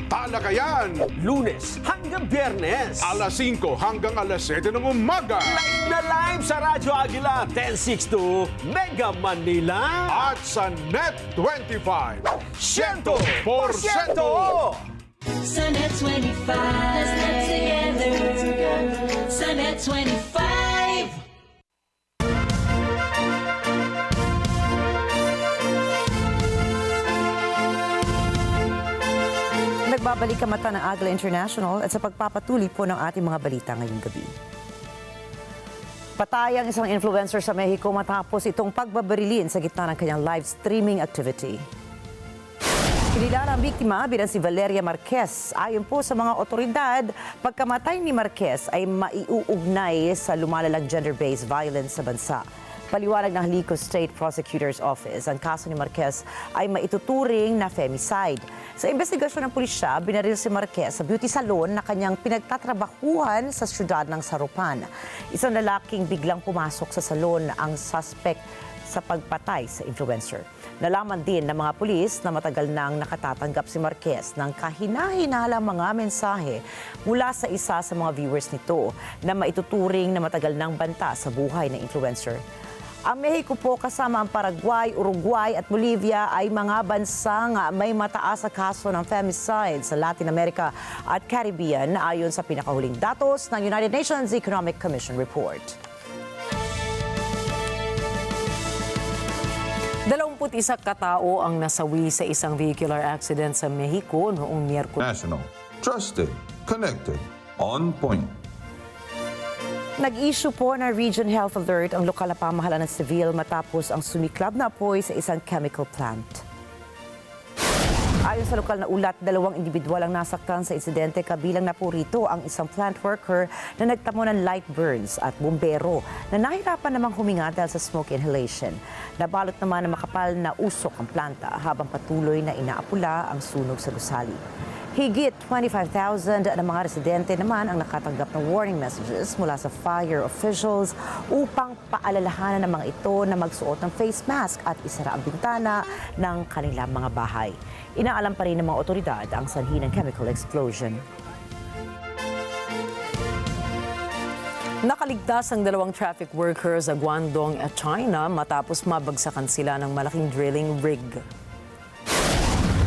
talakayan. Lunes hanggang Biyernes. Alas 5 hanggang alas 7 ng umaga. Live na live sa Radyo Agila 1062 Mega Manila. At sa NET25. 100%! Sa NET25, let's get together. Sa NET25. Nagbabalik ang mata ng Agila International at sa pagpapatuloy po ng ating mga balita ngayong gabi. Patay ang isang influencer sa Mexico matapos itong pagbabarilin sa gitna ng kanyang live streaming activity. Kinilala ang biktima bilang si Valeria Marquez. Ayon po sa mga otoridad, pagkamatay ni Marquez ay maiuugnay sa lumalalang gender-based violence sa bansa. Paliwanag ng Jalisco State Prosecutor's Office, ang kaso ni Marquez ay maituturing na femicide. Sa investigasyon ng pulisya, binaril si Marquez sa beauty salon na kanyang pinagtatrabahuhan sa siyudad ng Sarupan. Isang lalaking biglang pumasok sa salon ang suspect sa pagpatay sa influencer. Nalaman din ng mga pulis na matagal nang nakatatanggap si Marquez ng kahina-hinalang mga mensahe mula sa isa sa mga viewers nito na maituturing na matagal nang banta sa buhay ng influencer. Ang Mexico po kasama ang Paraguay, Uruguay at Bolivia ay mga bansang may mataas na kaso ng femicide sa Latin America at Caribbean ayon sa pinakahuling datos ng United Nations Economic Commission Report. 21 katao ang nasawi sa isang vehicular accident sa Mexico noong Miyerkules. National, trusted, connected, on point. Nag-issue po ng Region Health Alert ang lokal na pamahalaan ng Seville matapos ang sumiklab na apoy sa isang chemical plant. Ayon sa lokal na ulat, 2 individual ang nasaktan sa insidente, kabilang na po rito ang isang plant worker na nagtamo ng light burns at bumbero na nahirapan namang huminga dahil sa smoke inhalation. Nabalot naman ng makapal na usok ang planta habang patuloy na inaapula ang sunog sa gusali. Higit 25,000 na mga residente naman ang nakatanggap ng warning messages mula sa fire officials upang paalalahanan ng mga ito na magsuot ng face mask at isara ang bintana ng kanilang mga bahay. Inaalam pa rin ng mga otoridad ang sanhi ng chemical explosion. Nakaligtas ang 2 traffic workers sa Guangdong at China matapos mabagsakan sila ng malaking drilling rig.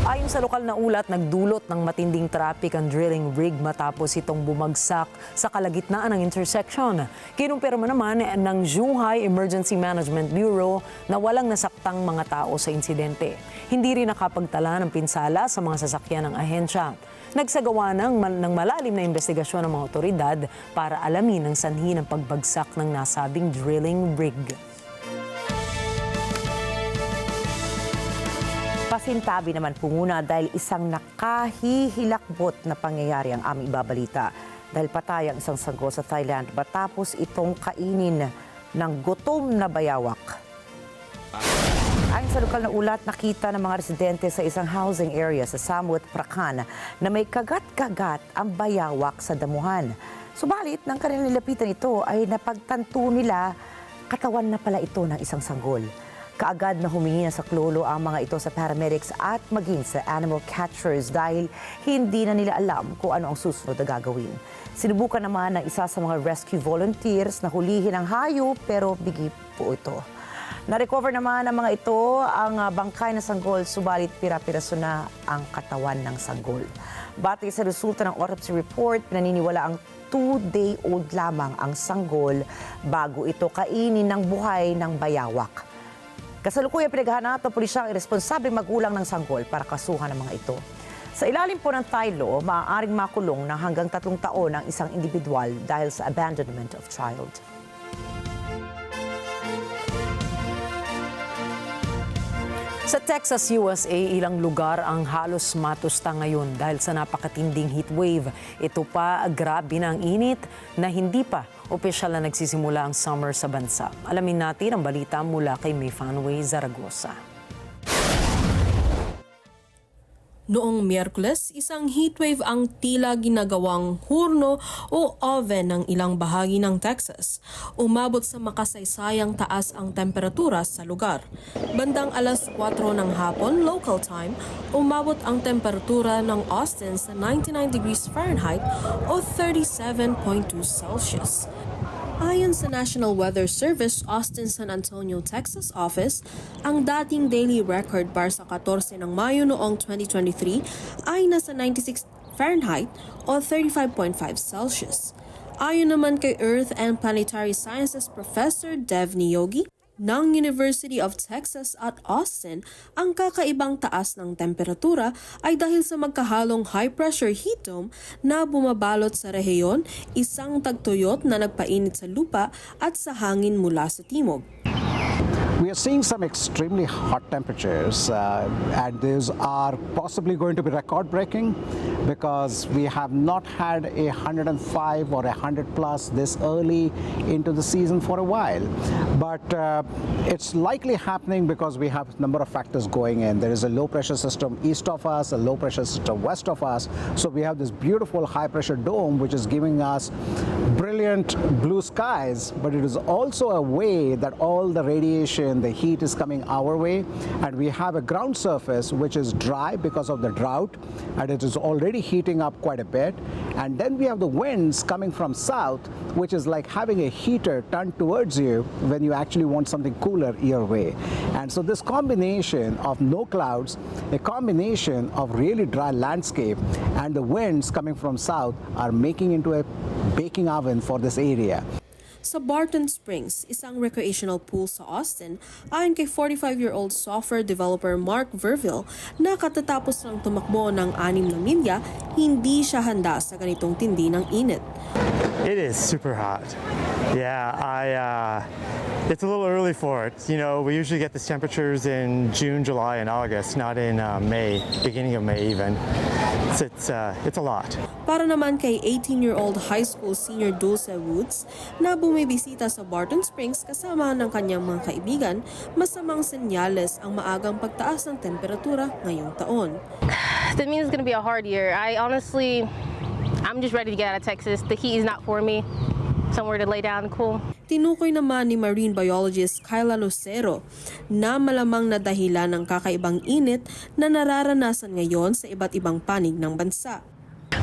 Ayon sa lokal na ulat, nagdulot ng matinding traffic ang drilling rig matapos itong bumagsak sa kalagitnaan ng intersection. Kinumpirma naman ng Zhuhai Emergency Management Bureau na walang nasaktang mga tao sa insidente. Hindi rin nakapagtala ng pinsala sa mga sasakyan ng ahensya. Nagsagawa ng malalim na investigasyon ng mga otoridad para alamin ang sanhi ng pagbagsak ng nasabing drilling rig. Pasintabi naman po muna dahil isang nakahihilakbot na pangyayari ang aming ibabalita. Dahil patay ang isang sanggol sa Thailand matapos itong kainin ng gutom na bayawak. Ayon sa lokal na ulat, nakita ng mga residente sa isang housing area sa Samut, Prakan na may kagat-kagat ang bayawak sa damuhan. Subalit, nang kanilang nilapitan ito ay napagtanto nila katawan na pala ito ng isang sanggol. Kaagad na humingi na sa klolo ang mga ito sa paramedics at maging sa animal catchers dahil hindi na nila alam kung ano ang susunod na gagawin. Sinubukan naman ng isa sa mga rescue volunteers na hulihin ang hayop pero bigi po ito. Na-recover naman ng mga ito ang bangkay na sanggol, subalit pira-piraso na ang katawan ng sanggol. Batay sa resulta ng autopsy report, pinaniniwala ang 2-day-old lamang ang sanggol bago ito kainin ng buhay ng bayawak. Kasalukuyan pinaghahanap ng pulisya ang irresponsableng magulang ng sanggol para kasuhan ng mga ito. Sa ilalim po ng Thai law, maaaring makulong ng hanggang 3 taon ang isang individual dahil sa abandonment of child. Sa Texas, USA, ilang lugar ang halos matusta ngayon dahil sa napakatinding heatwave. Ito pa, grabe na ang init na hindi pa opisyal na nagsisimula ang summer sa bansa. Alamin natin ang balita mula kay Mayfanway Zaragoza. Noong Miyerkules, isang heatwave ang tila ginagawang hurno o oven ng ilang bahagi ng Texas. Umabot sa makasaysayang taas ang temperatura sa lugar. Bandang alas 4 ng hapon, local time, umabot ang temperatura ng Austin sa 99 degrees Fahrenheit o 37.2 Celsius. Ayon sa National Weather Service Austin San Antonio, Texas office, ang dating daily record para sa 14 ng Mayo noong 2023 ay nasa 96 Fahrenheit o 35.5 Celsius. Ayon naman kay Earth and Planetary Sciences Professor Dev Niyogi ng University of Texas at Austin, ang kakaibang taas ng temperatura ay dahil sa magkahalong high-pressure heat dome na bumabalot sa rehiyon, isang tagtuyot na nagpainit sa lupa at sa hangin mula sa timog. We are seeing some extremely hot temperatures and these are possibly going to be record-breaking because we have not had a 105 or 100 plus this early into the season for a while. But it's likely happening because we have a number of factors going in. There is a low-pressure system east of us, a low-pressure system west of us. So we have this beautiful high-pressure dome which is giving us brilliant blue skies, but it is also a way that all the radiation, the heat is coming our way, and we have a ground surface which is dry because of the drought, and it is already heating up quite a bit. And then we have the winds coming from south, which is like having a heater turned towards you when you actually want something cooler your way. And so this combination of no clouds, a combination of really dry landscape, and the winds coming from south are making into a baking oven for this area. Sa Barton Springs, isang recreational pool sa Austin, ayon kay 45-year-old software developer Mark Verville na katatapos lang tumakbo ng 6 na milya, hindi siya handa sa ganitong tindi ng init. It is super hot. Yeah, it's a little early for it. You know, we usually get these temperatures in June, July, and August, not in May, beginning of May even. It's a lot. Para naman kay 18-year-old high school senior Dulce Woods na bumibisita sa Barton Springs kasama ng kanyang mga kaibigan, masamang senyales ang maagang pagtaas ng temperatura ngayong taon. That means it's going to be a hard year. I'm just ready to get out of Texas. The heat is not for me. Somewhere to lay down cool. Tinukoy naman ni marine biologist Kyla Lucero na malamang na dahilan ng kakaibang init na nararanasan ngayon sa iba't ibang panig ng bansa.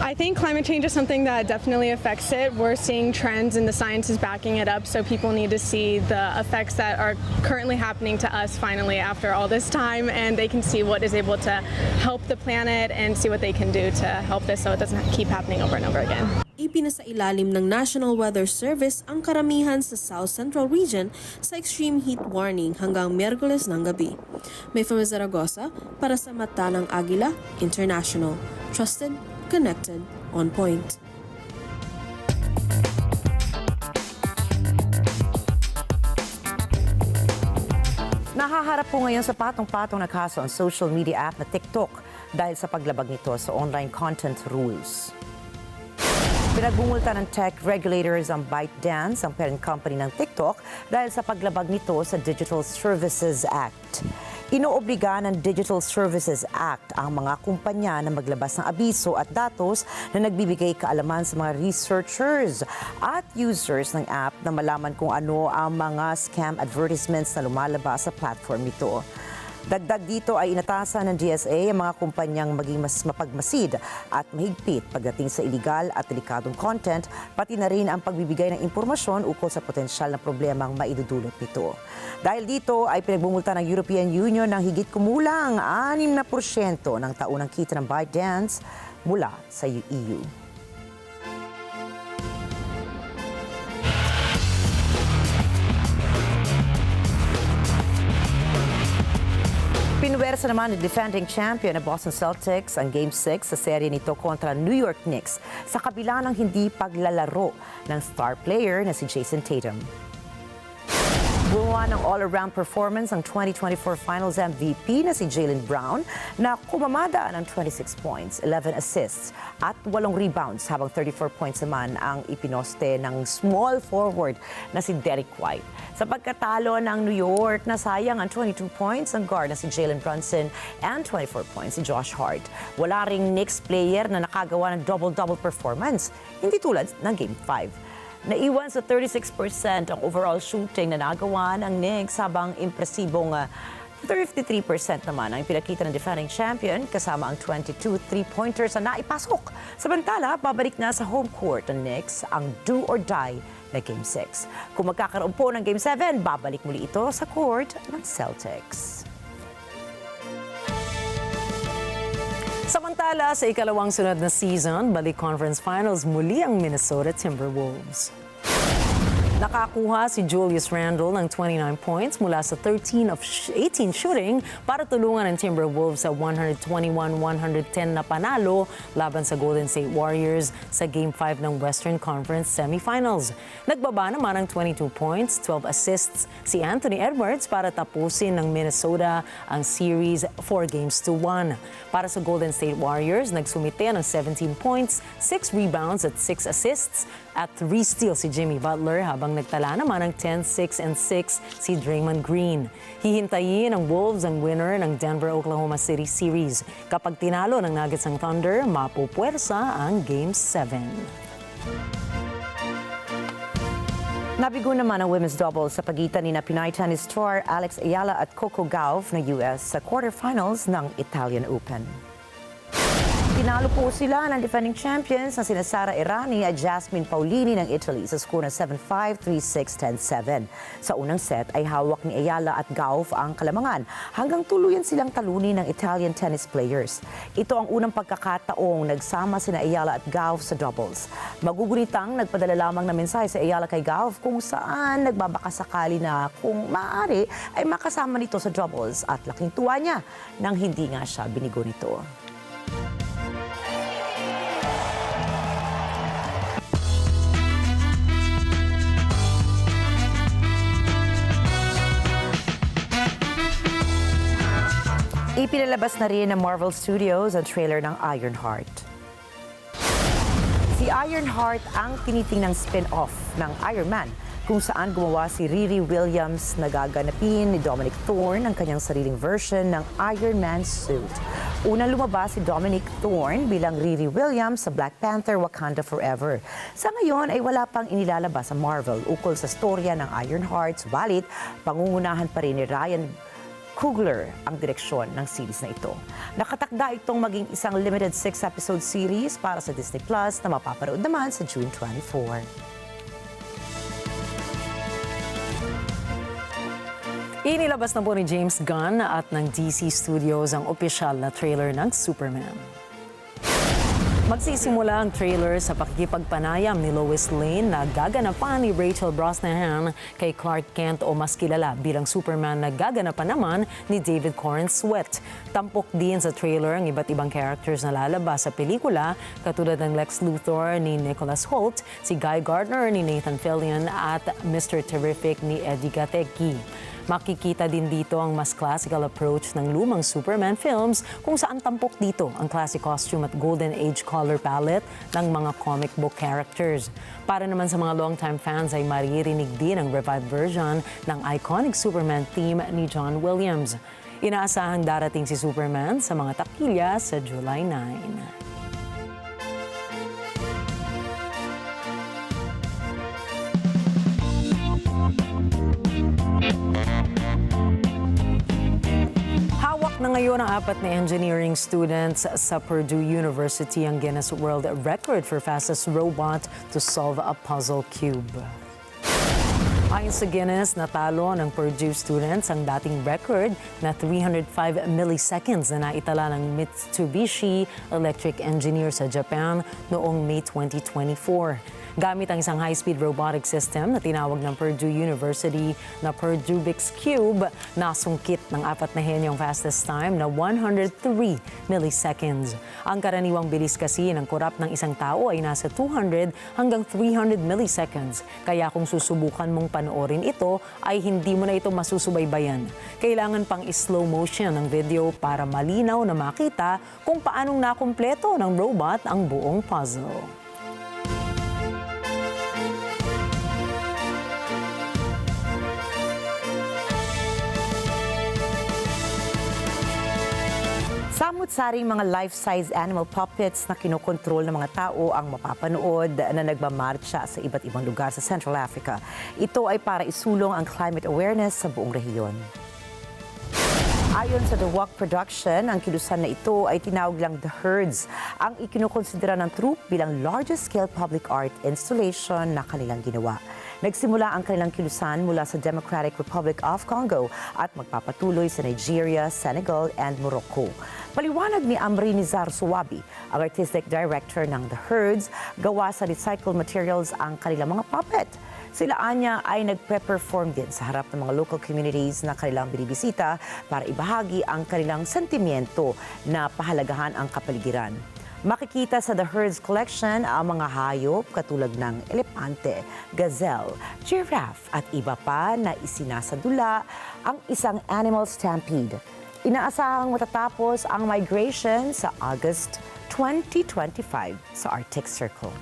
I think climate change is something that definitely affects it. We're seeing trends and the science is backing it up, so people need to see the effects that are currently happening to us finally after all this time, and they can see what is able to help the planet and see what they can do to help this so it doesn't keep happening over and over again. Ipinasailalim ng National Weather Service ang karamihan sa South Central Region sa extreme heat warning hanggang Miyerkules ng gabi. May from Zaragoza para sa mata ng Agila International. Trusted, connected, on point. Nahaharap po ngayon sa patong-patong na kaso ang social media app na TikTok dahil sa paglabag nito sa online content rules. Pinagbumulta ng tech regulators ang ByteDance, ang parent company ng TikTok, dahil sa paglabag nito sa Digital Services Act. Inoobliga ng Digital Services Act ang mga kumpanya na maglabas ng abiso at datos na nagbibigay kaalaman sa mga researchers at users ng app na malaman kung ano ang mga scam advertisements na lumalabas sa platform nito. Dagdag dito ay inatasan ng DSA ang mga kumpanyang maging mas mapagmasid at mahigpit pagdating sa iligal at delikadong content, pati na rin ang pagbibigay ng impormasyon ukol sa potensyal na problemang maidudulot nito. Dahil dito ay pinagbumulta ng European Union ng higit kumulang 6% ng taunang kita ng ByteDance mula sa EU. Pinuwersa naman ni defending champion na Boston Celtics ang Game 6 sa serye nito kontra New York Knicks sa kabila ng hindi paglalaro ng star player na si Jason Tatum. Gumawa ng all-around performance ang 2024 Finals MVP na si Jaylen Brown na kumamada ng 26 points, 11 assists at 8 rebounds habang 34 points naman ang ipinoste ng small forward na si Derek White. Sa pagkatalo ng New York, nasayang ang 22 points ng guard na si Jalen Brunson and 24 points si Josh Hart. Wala ring Knicks player na nakagawa ng double-double performance, hindi tulad ng Game 5. Naiwan sa 36% ang overall shooting na nagawa ng Knicks habang impresibong 33% naman ang pinakita ng defending champion kasama ang 22 three-pointers na naipasok. Samantala, babalik na sa home court ng Knicks ang do or die na Game 6. Kung magkakaroon po ng Game 7, babalik muli ito sa court ng Celtics. Samantala, sa ikalawang sunod na season, balik conference finals muli ang Minnesota Timberwolves. Nakakuha si Julius Randle ng 29 points mula sa 13 of 18 shooting para tulungan ang Timberwolves sa 121-110 na panalo laban sa Golden State Warriors sa Game 5 ng Western Conference Semifinals. Nagbaba naman ng 22 points, 12 assists si Anthony Edwards para tapusin ng Minnesota ang series 4-1. Para sa Golden State Warriors, nagsumite ng 17 points, 6 rebounds at 6 assists at 3 steals si Jimmy Butler habang nagtala naman ng 10, 6 and 6 si Draymond Green. Hihintayin ng Wolves ang winner ng Denver-Oklahoma City series. Kapag tinalo ng Nuggets ang Thunder, mapupuwersa ang Game 7. Nabigo naman ang women's doubles sa pagitan ni Pinay tennis star Alex Agila at Coco Gauff ng US sa quarterfinals ng Italian Open. Tinalo po sila ng defending champions na sina Sara Errani at Jasmine Paolini ng Italy sa score na 7-5, 3-6, 10-7. Sa unang set ay hawak ni Ayala at Gauff ang kalamangan hanggang tuluyan silang talunin ng Italian tennis players. Ito ang unang pagkakataong nagsama sina Ayala at Gauff sa doubles. Magugunitang nagpadala lamang na mensahe sa Ayala kay Gauff kung saan nagbabakasakali na kung maaari ay makasama nito sa doubles at laking tuwa niya nang hindi nga siya binigo nito. Ipinalabas na rin ng Marvel Studios ang trailer ng Ironheart. Si Ironheart ang tinitingnang spin-off ng Iron Man, kung saan gumawa si Riri Williams na gaganapin ni Dominic Thorne ang kanyang sariling version ng Iron Man suit. Unang lumabas si Dominic Thorne bilang Riri Williams sa Black Panther Wakanda Forever. Sa ngayon ay wala pang inilalabas ang Marvel ukol sa storya ng Ironheart, subalit pangungunahan pa rin ni Ryan Coogler ang direksyon ng series na ito. Nakatakda itong maging isang limited 6-episode series para sa Disney Plus na mapapanood naman sa June 24. Inilabas na po ni James Gunn at ng DC Studios ang opisyal na trailer ng Superman. Magsisimula ang trailer sa pakikipagpanayam ni Lois Lane na gaganapan ni Rachel Brosnahan kay Clark Kent o mas kilala bilang Superman na gaganapan naman ni David Corenswet. Tampok din sa trailer ang iba't ibang characters na lalabas sa pelikula katulad ng Lex Luthor ni Nicholas Hoult, si Guy Gardner ni Nathan Fillion at Mr. Terrific ni Eddie Gattecki. Makikita din dito ang mas classical approach ng lumang Superman films kung saan tampok dito ang classic costume at golden age color palette ng mga comic book characters. Para naman sa mga longtime fans ay maririnig din ang revived version ng iconic Superman theme ni John Williams. Inaasahang darating si Superman sa mga takilya sa July 9. Na ngayon ang 4 na engineering students sa Purdue University ang Guinness World Record for fastest robot to solve a puzzle cube. Ayon sa Guinness, natalo ng Purdue students ang dating record na 305 milliseconds na naitala ng Mitsubishi Electric Engineer sa Japan noong May 2024. Gamit ang isang high-speed robotic system na tinawag ng Purdue University na Purdubix Cube, nasungkit ng 4 na henyong fastest time na 103 milliseconds. Ang karaniwang bilis kasi ng kurap ng isang tao ay nasa 200 hanggang 300 milliseconds. Kaya kung susubukan mong panoorin ito, ay hindi mo na ito masusubaybayan. Kailangan pang slow motion ng video para malinaw na makita kung paanong nakumpleto ng robot ang buong puzzle. Samut-saring mga life-size animal puppets na kinokontrol ng mga tao ang mapapanood na nagmamarcha sa iba't ibang lugar sa Central Africa. Ito ay para isulong ang climate awareness sa buong rehiyon. Ayon sa The Walk Production, ang kilusan na ito ay tinawag lang The Herds, ang ikinukonsidera ng troupe bilang largest-scale public art installation na kanilang ginawa. Nagsimula ang kanilang kilusan mula sa Democratic Republic of Congo at magpapatuloy sa Nigeria, Senegal, and Morocco. Paliwanag ni Amrinizar Suwabi, ang artistic director ng The Herds, gawa sa recycled materials ang kanilang mga puppet. Sila anya ay nagpe-perform din sa harap ng mga local communities na kanilang binibisita para ibahagi ang kanilang sentimiento na pahalagahan ang kapaligiran. Makikita sa The Herds Collection ang mga hayop katulad ng elepante, gazelle, giraffe at iba pa na isinasadula ang isang animal stampede. Inaasahang matatapos ang migration sa August 2025 sa Arctic Circle.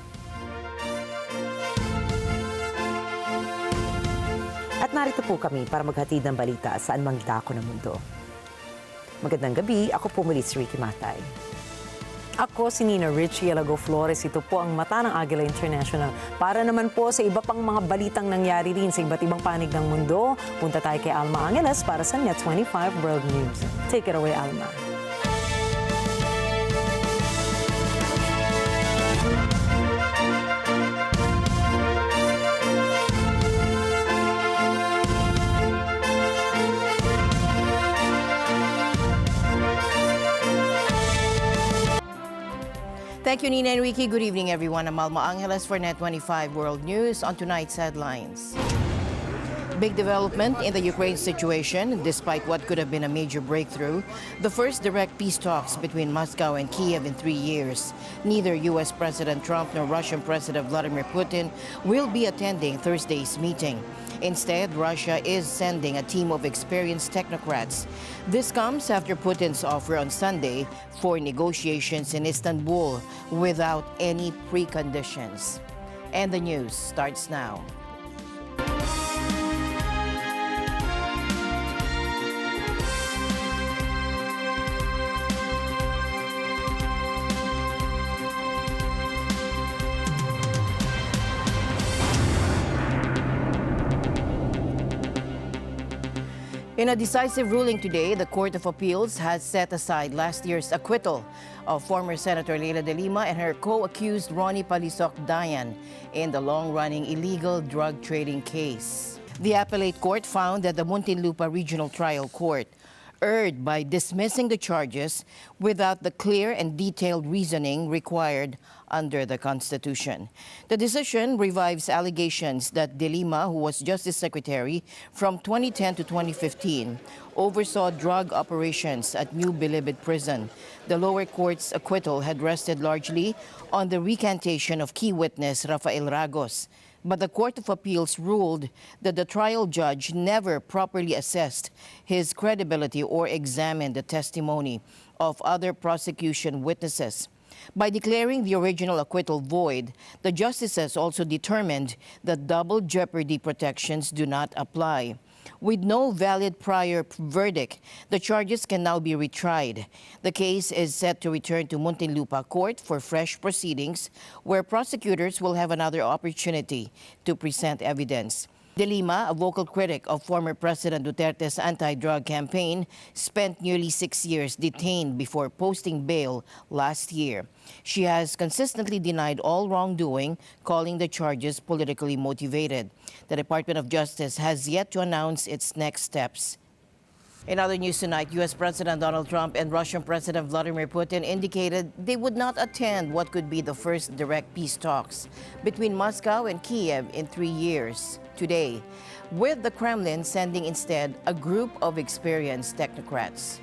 At narito po kami para maghatid ng balita saan mang dako ng mundo. Magandang gabi, ako po muli si Ricky Matay. Ako si Nina Richie Alago Flores. Ito po ang mata ng Agila International. Para naman po sa iba pang mga balitang nangyari rin sa iba't ibang panig ng mundo, punta tayo kay Alma Angeles para sa NET25 World News. Take it away, Alma. Thank you, Nina and Ricky. Good evening, everyone. I'm Alma Angeles for NET25 World News. On tonight's headlines. Big development in the Ukraine situation, despite what could have been a major breakthrough. The first direct peace talks between Moscow and Kiev in 3 years. Neither U.S. President Trump nor Russian President Vladimir Putin will be attending Thursday's meeting. Instead, Russia is sending a team of experienced technocrats. This comes after Putin's offer on Sunday for negotiations in Istanbul without any preconditions. And the news starts now. In a decisive ruling today, the Court of Appeals has set aside last year's acquittal of former Senator Leila de Lima and her co-accused Ronnie Palisok Dayan in the long-running illegal drug trading case. The appellate court found that the Muntinlupa Regional Trial Court erred by dismissing the charges without the clear and detailed reasoning required under the Constitution. The decision revives allegations that De Lima, who was Justice Secretary from 2010 to 2015, oversaw drug operations at New Bilibid Prison. The lower court's acquittal had rested largely on the recantation of key witness Rafael Ragos. But the Court of Appeals ruled that the trial judge never properly assessed his credibility or examined the testimony of other prosecution witnesses. By declaring the original acquittal void, the justices also determined that double jeopardy protections do not apply. With no valid prior verdict, the charges can now be retried. The case is set to return to Muntinlupa Court for fresh proceedings, where prosecutors will have another opportunity to present evidence. De Lima, a vocal critic of former President Duterte's anti-drug campaign, spent nearly 6 years detained before posting bail last year. She has consistently denied all wrongdoing, calling the charges politically motivated. The Department of Justice has yet to announce its next steps. In other news tonight, U.S. President Donald Trump and Russian President Vladimir Putin indicated they would not attend what could be the first direct peace talks between Moscow and Kiev in 3 years today, with the Kremlin sending instead a group of experienced technocrats.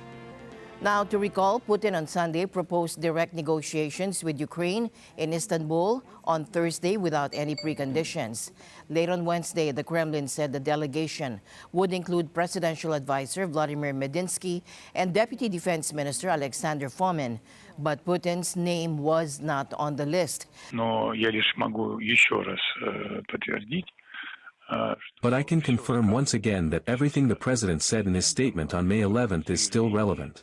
Now, to recall, Putin on Sunday proposed direct negotiations with Ukraine in Istanbul on Thursday without any preconditions. Late on Wednesday, the Kremlin said the delegation would include Presidential Advisor Vladimir Medinsky and Deputy Defense Minister Alexander Fomin, but Putin's name was not on the list. Но я лишь могу еще раз подтвердить. But I can confirm once again that everything the president said in his statement on May 11th is still relevant.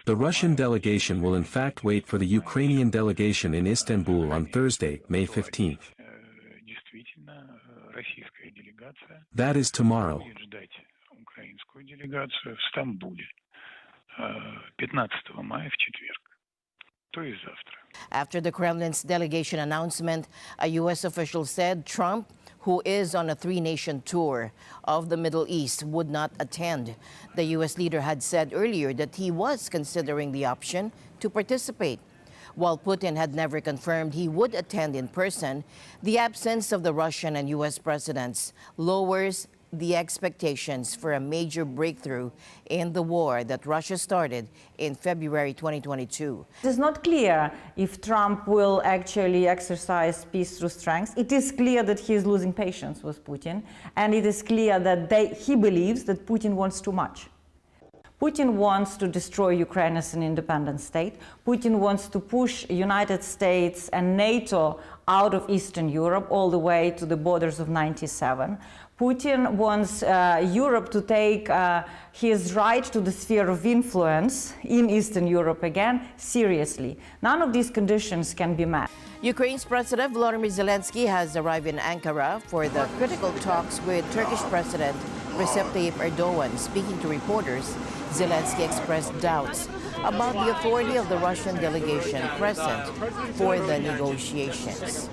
The Russian delegation will in fact wait for the Ukrainian delegation in Istanbul on Thursday, May 15th. That is tomorrow. Украинскую делегацию в Стамбуле 15 мая в четверг, то есть завтра. After the Kremlin's delegation announcement, a U.S. official said Trump, who is on a three-nation tour of the Middle East, would not attend. The U.S. leader had said earlier that he was considering the option to participate. While Putin had never confirmed he would attend in person, the absence of the Russian and U.S. presidents lowers the expectations for a major breakthrough in the war that Russia started in February 2022. It is not clear if Trump will actually exercise peace through strength. It is clear that he is losing patience with Putin, and it is clear that he believes that Putin wants too much. Putin wants to destroy Ukraine as an independent state. Putin wants to push United States and NATO out of Eastern Europe all the way to the borders of '97. Putin wants Europe to take his right to the sphere of influence in Eastern Europe again seriously. None of these conditions can be met. Ukraine's President Volodymyr Zelensky has arrived in Ankara for the critical talks with Turkish President Recep Tayyip Erdogan. Speaking to reporters, Zelensky expressed doubts about the authority of the Russian delegation present for the negotiations.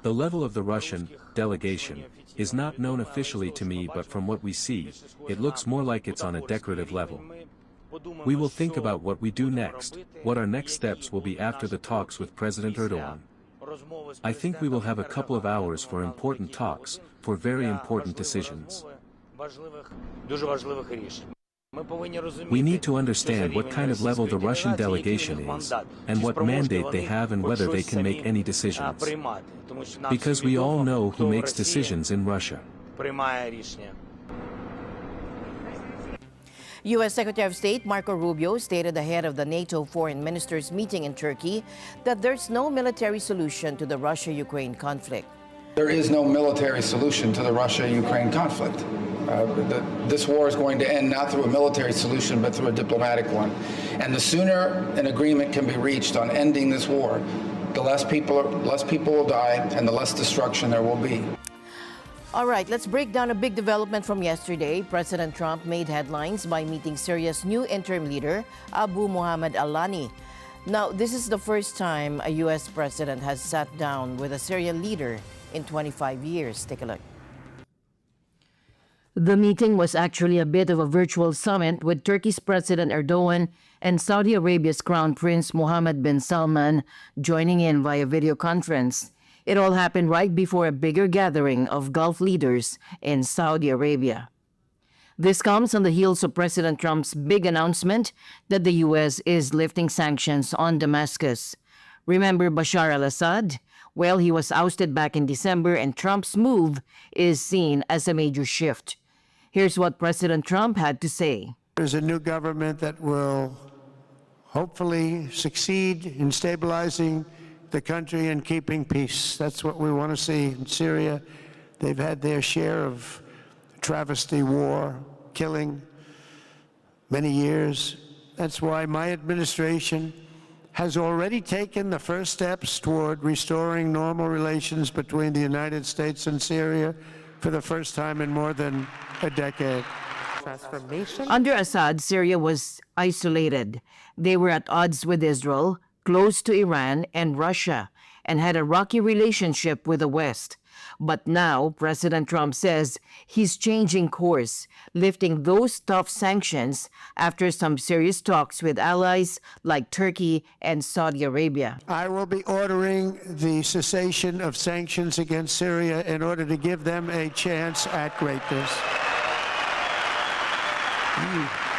The level of the Russian delegation is not known officially to me, but from what we see, it looks more like it's on a decorative level. We will think about what we do next, what our next steps will be after the talks with President Erdogan. I think we will have a couple of hours for important talks, for very important decisions. We need to understand what kind of level the Russian delegation is, and what mandate they have, and whether they can make any decisions. Because we all know who makes decisions in Russia. U.S. Secretary of State Marco Rubio stated ahead of the NATO foreign ministers meeting in Turkey that there's no military solution to the Russia-Ukraine conflict. There is no military solution to the Russia-Ukraine conflict. This war is going to end not through a military solution, but through a diplomatic one. And the sooner an agreement can be reached on ending this war, the less people will die and the less destruction there will be. All right, let's break down a big development from yesterday. President Trump made headlines by meeting Syria's new interim leader, Abu Muhammad al-Lani. Now, this is the first time a U.S. president has sat down with a Syrian leader in 25 years. Take a look. The meeting was actually a bit of a virtual summit, with Turkey's President Erdogan and Saudi Arabia's Crown Prince Mohammed bin Salman joining in via video conference. It all happened right before a bigger gathering of Gulf leaders in Saudi Arabia. This comes on the heels of President Trump's big announcement that the U.S. is lifting sanctions on Damascus. Remember Bashar al-Assad? Well, he was ousted back in December, and Trump's move is seen as a major shift. Here's what President Trump had to say. There's a new government that will hopefully succeed in stabilizing the country and keeping peace. That's what we want to see in Syria. They've had their share of travesty, war, killing, many years. That's why my administration has already taken the first steps toward restoring normal relations between the United States and Syria for the first time in more than a decade. Transformation. Under Assad, Syria was isolated. They were at odds with Israel, close to Iran and Russia, and had a rocky relationship with the West. But now, President Trump says he's changing course, lifting those tough sanctions after some serious talks with allies like Turkey and Saudi Arabia. I will be ordering the cessation of sanctions against Syria in order to give them a chance at greatness.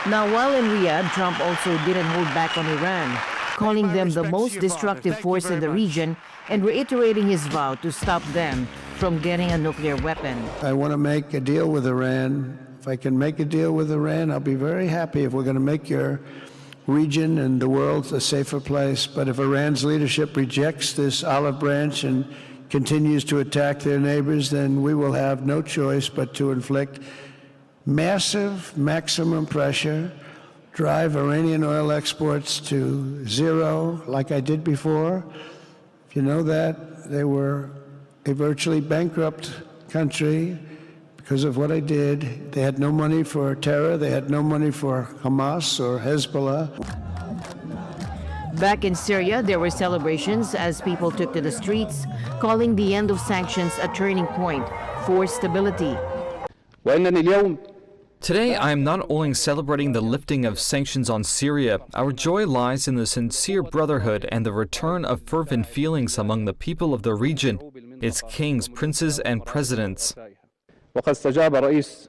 Now, while in Riyadh, Trump also didn't hold back on Iran, calling them the most destructive force in the region and reiterating his vow to stop them from getting a nuclear weapon. I want to make a deal with Iran. If I can make a deal with Iran, I'll be very happy if we're going to make your region and the world a safer place. But if Iran's leadership rejects this olive branch and continues to attack their neighbors, then we will have no choice but to inflict massive maximum pressure, drive Iranian oil exports to zero like I did before. If you know that, they were a virtually bankrupt country because of what I did. They had no money for terror. They had no money for Hamas or Hezbollah. Back in Syria, there were celebrations as people took to the streets, calling the end of sanctions a turning point for stability. Today, I am not only celebrating the lifting of sanctions on Syria, our joy lies in the sincere brotherhood and the return of fervent feelings among the people of the region, its kings, princes, and presidents.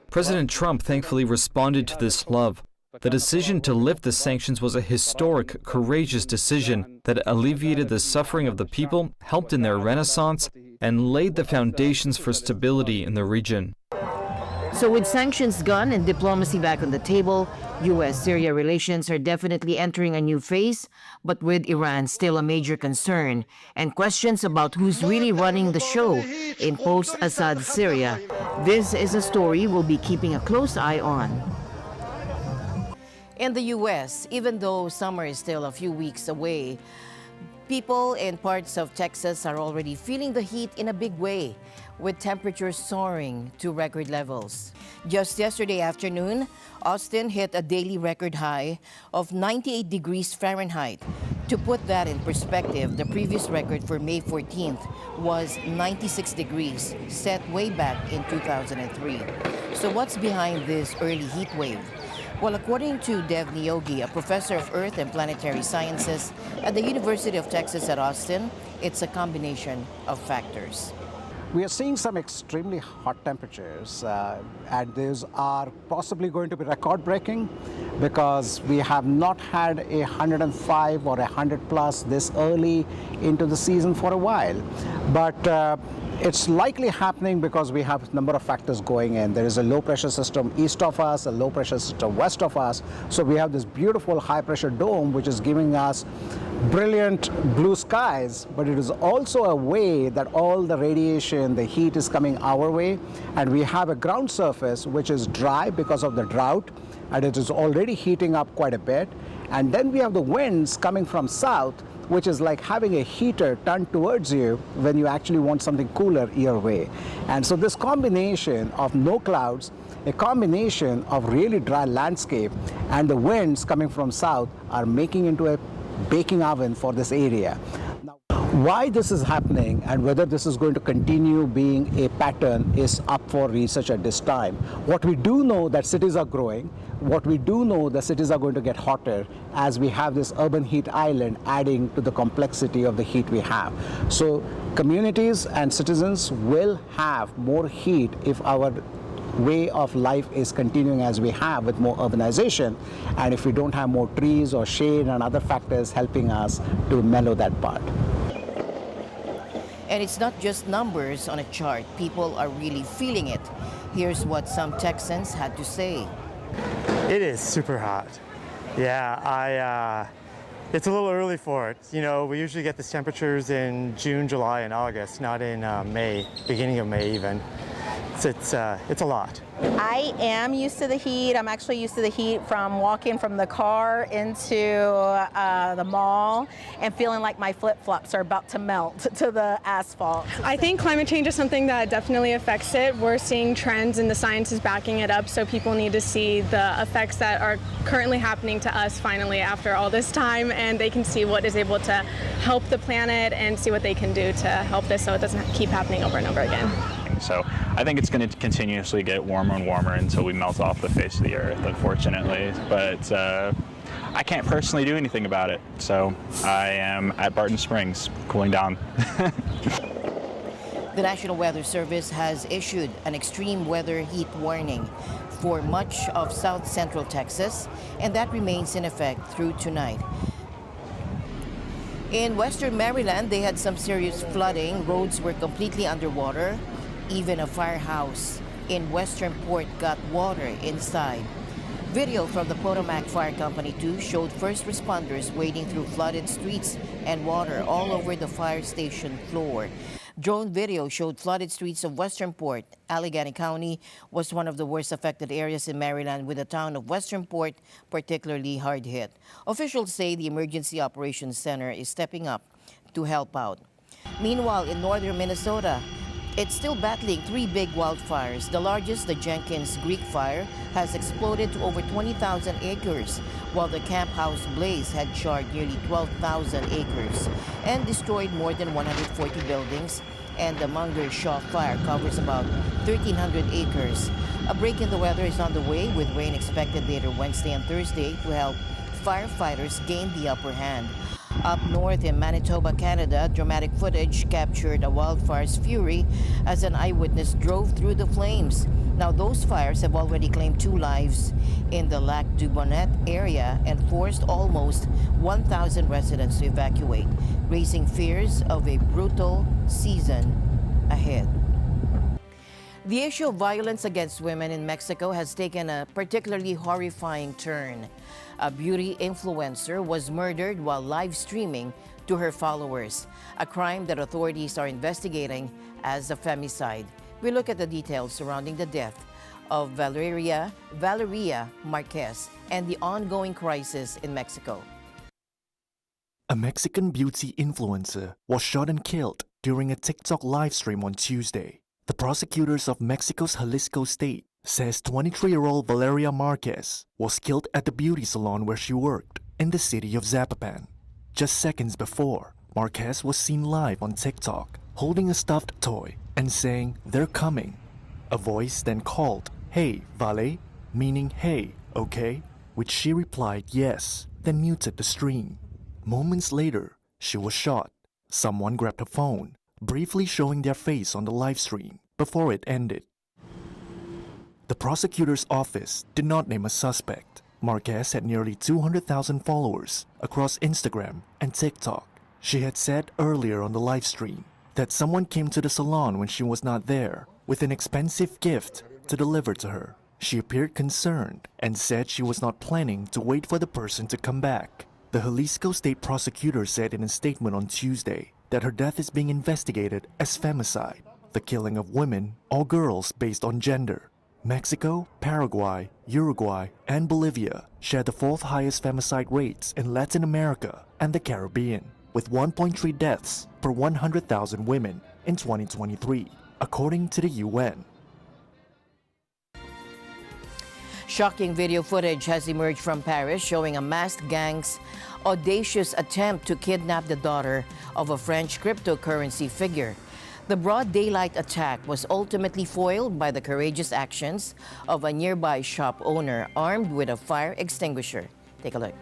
President Trump thankfully responded to this love. The decision to lift the sanctions was a historic, courageous decision that alleviated the suffering of the people, helped in their renaissance, and laid the foundations for stability in the region. So with sanctions gone and diplomacy back on the table, U.S.-Syria relations are definitely entering a new phase, but with Iran still a major concern, and questions about who's really running the show in post-Assad Syria. This is a story we'll be keeping a close eye on. In the U.S., even though summer is still a few weeks away, people in parts of Texas are already feeling the heat in a big way, with temperatures soaring to record levels. Just yesterday afternoon, Austin hit a daily record high of 98 degrees Fahrenheit. To put that in perspective, the previous record for May 14th was 96 degrees, set way back in 2003. So what's behind this early heat wave? Well, according to Dev Niyogi, a professor of Earth and Planetary Sciences at the University of Texas at Austin, it's a combination of factors. We are seeing some extremely hot temperatures, and these are possibly going to be record-breaking because we have not had 105 or 100 plus this early into the season for a while. But it's likely happening because we have a number of factors going in. There is a low-pressure system east of us, a low-pressure system west of us. So we have this beautiful high-pressure dome, which is giving us brilliant blue skies, but it is also a way that all the radiation, the heat is coming our way, and we have a ground surface which is dry because of the drought, and it is already heating up quite a bit. And then we have the winds coming from south, which is like having a heater turned towards you when you actually want something cooler your way. And so this combination of no clouds, a combination of really dry landscape, and the winds coming from south are making into a baking oven for this area. Now, why this is happening and whether this is going to continue being a pattern is up for research at this time. What we do know that cities are growing. What we do know that cities are going to get hotter as we have this urban heat island adding to the complexity of the heat we have. So communities and citizens will have more heat if our way of life is continuing as we have with more urbanization, and if we don't have more trees or shade and other factors helping us to mellow that part. And it's not just numbers on a chart. People are really feeling it. Here's what some Texans had to say. It is super hot. Yeah, it's a little early for it. You know, we usually get these temperatures in June, July, and August, not in May, beginning of May even. It's a lot. I am used to the heat. I'm actually used to the heat from walking from the car into the mall and feeling like my flip-flops are about to melt to the asphalt. I think climate change is something that definitely affects it. We're seeing trends and the science is backing it up, so people need to see the effects that are currently happening to us finally after all this time, and they can see what is able to help the planet and see what they can do to help this so it doesn't keep happening over and over again. So I think it's going to continuously get warmer and warmer until we melt off the face of the earth, unfortunately. But I can't personally do anything about it. So I am at Barton Springs, cooling down. The National Weather Service has issued an extreme weather heat warning for much of south central Texas, and that remains in effect through tonight. In western Maryland, they had some serious flooding. Roads were completely underwater. Even a firehouse in Western Port got water inside. Video from the Potomac Fire Company too showed first responders wading through flooded streets and water all over the fire station floor. Drone video showed flooded streets of Western Port. Allegheny County was one of the worst affected areas in Maryland, with the town of Western Port particularly hard hit. Officials say the Emergency Operations Center is stepping up to help out. Meanwhile, in northern Minnesota, it's still battling three big wildfires. The largest, the Jenkins Creek Fire, has exploded to over 20,000 acres, while the Camp House blaze had charred nearly 12,000 acres and destroyed more than 140 buildings. And the Munger Shaw Fire covers about 1,300 acres. A break in the weather is on the way, with rain expected later Wednesday and Thursday to help firefighters gain the upper hand. Up north in Manitoba, Canada, dramatic footage captured a wildfire's fury as an eyewitness drove through the flames. Now, those fires have already claimed 2 lives in the Lac du Bonnet area and forced almost 1,000 residents to evacuate, raising fears of a brutal season ahead. The issue of violence against women in Mexico has taken a particularly horrifying turn. A beauty influencer was murdered while live streaming to her followers, a crime that authorities are investigating as a femicide. We look at the details surrounding the death of Valeria Marquez and the ongoing crisis in Mexico. A Mexican beauty influencer was shot and killed during a TikTok live stream on Tuesday. The prosecutors of Mexico's Jalisco state says 23-year-old Valeria Marquez was killed at the beauty salon where she worked in the city of Zapopan. Just seconds before, Marquez was seen live on TikTok holding a stuffed toy and saying, "They're coming." A voice then called, "Hey, Vale," meaning "Hey, okay?" which she replied yes, then muted the stream. Moments later, she was shot. Someone grabbed her phone, briefly showing their face on the live stream before it ended. The prosecutor's office did not name a suspect. Marquez had nearly 200,000 followers across Instagram and TikTok. She had said earlier on the live stream that someone came to the salon when she was not there with an expensive gift to deliver to her. She appeared concerned and said she was not planning to wait for the person to come back. The Jalisco state prosecutor said in a statement on Tuesday that her death is being investigated as femicide, the killing of women or girls based on gender. Mexico, Paraguay, Uruguay, and Bolivia share the 4th highest femicide rates in Latin America and the Caribbean, with 1.3 deaths per 100,000 women in 2023, according to the UN. Shocking video footage has emerged from Paris showing a masked gang's audacious attempt to kidnap the daughter of a French cryptocurrency figure. The broad daylight attack was ultimately foiled by the courageous actions of a nearby shop owner armed with a fire extinguisher. Take a look.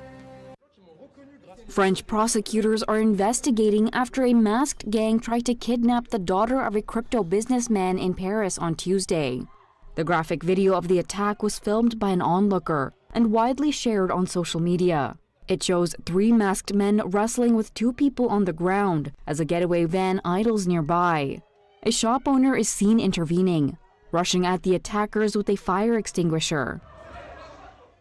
French prosecutors are investigating after a masked gang tried to kidnap the daughter of a crypto businessman in Paris on Tuesday. The graphic video of the attack was filmed by an onlooker and widely shared on social media. It shows 3 masked men wrestling with 2 people on the ground as a getaway van idles nearby. A shop owner is seen intervening, rushing at the attackers with a fire extinguisher.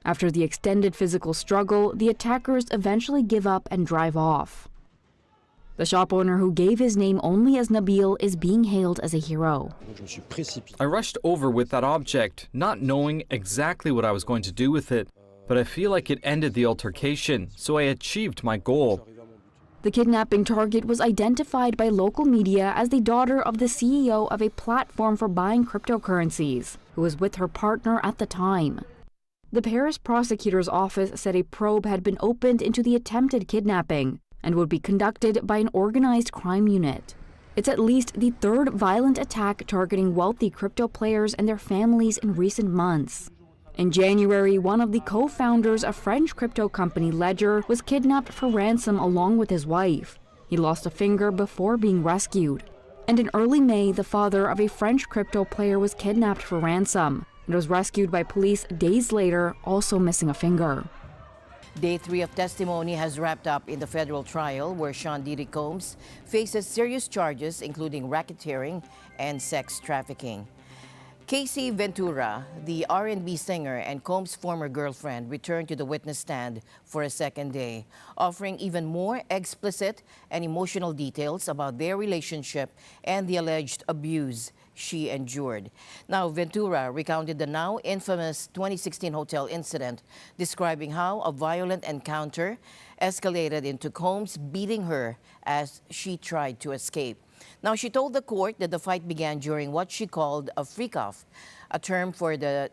After the extended physical struggle, the attackers eventually give up and drive off. The shop owner, who gave his name only as Nabil, is being hailed as a hero. I rushed over with that object, not knowing exactly what I was going to do with it, but I feel like it ended the altercation, so I achieved my goal. The kidnapping target was identified by local media as the daughter of the CEO of a platform for buying cryptocurrencies, who was with her partner at the time. The Paris prosecutor's office said a probe had been opened into the attempted kidnapping and would be conducted by an organized crime unit. It's at least the third violent attack targeting wealthy crypto players and their families in recent months. In January, one of the co-founders of French crypto company Ledger was kidnapped for ransom along with his wife. He lost a finger before being rescued. And in early May, the father of a French crypto player was kidnapped for ransom and was rescued by police days later, also missing a finger. Day 3 of testimony has wrapped up in the federal trial where Sean Diddy Combs faces serious charges including racketeering and sex trafficking. Casey Ventura, the R&B singer and Combs' former girlfriend, returned to the witness stand for a second day, offering even more explicit and emotional details about their relationship and the alleged abuse she endured. Now, Ventura recounted the now infamous 2016 hotel incident, describing how a violent encounter escalated into Combs beating her as she tried to escape. Now, she told the court that the fight began during what she called a freak-off, a term for the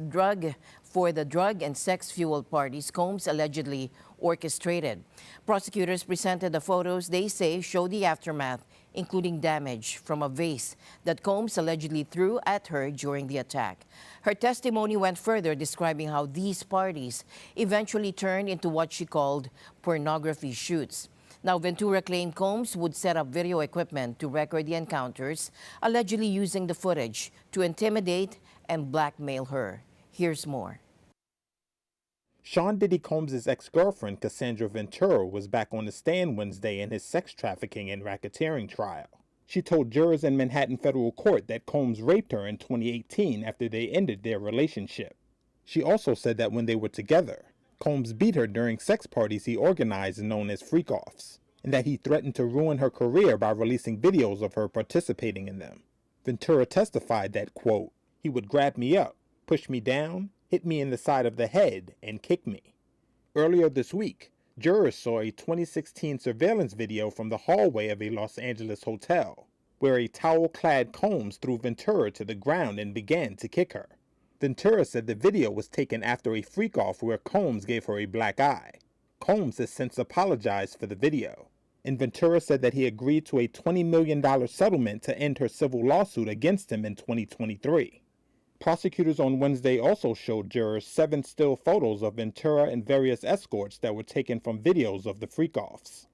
drug and sex-fueled parties Combs allegedly orchestrated. Prosecutors presented the photos they say show the aftermath, including damage from a vase that Combs allegedly threw at her during the attack. Her testimony went further, describing how these parties eventually turned into what she called pornography shoots. Now, Ventura claimed Combs would set up video equipment to record the encounters, allegedly using the footage to intimidate and blackmail her. Here's more. Sean Diddy Combs' ex-girlfriend, Cassandra Ventura, was back on the stand Wednesday in his sex trafficking and racketeering trial. She told jurors in Manhattan federal court that Combs raped her in 2018 after they ended their relationship. She also said that when they were together, Combs beat her during sex parties he organized known as freak-offs, and that he threatened to ruin her career by releasing videos of her participating in them. Ventura testified that, quote, he would grab me up, push me down, hit me in the side of the head, and kick me. Earlier this week, jurors saw a 2016 surveillance video from the hallway of a Los Angeles hotel, where a towel-clad Combs threw Ventura to the ground and began to kick her. Ventura said the video was taken after a freak-off where Combs gave her a black eye. Combs has since apologized for the video, and Ventura said that he agreed to a $20 million settlement to end her civil lawsuit against him in 2023. Prosecutors on Wednesday also showed jurors 7 still photos of Ventura and various escorts that were taken from videos of the freak-offs.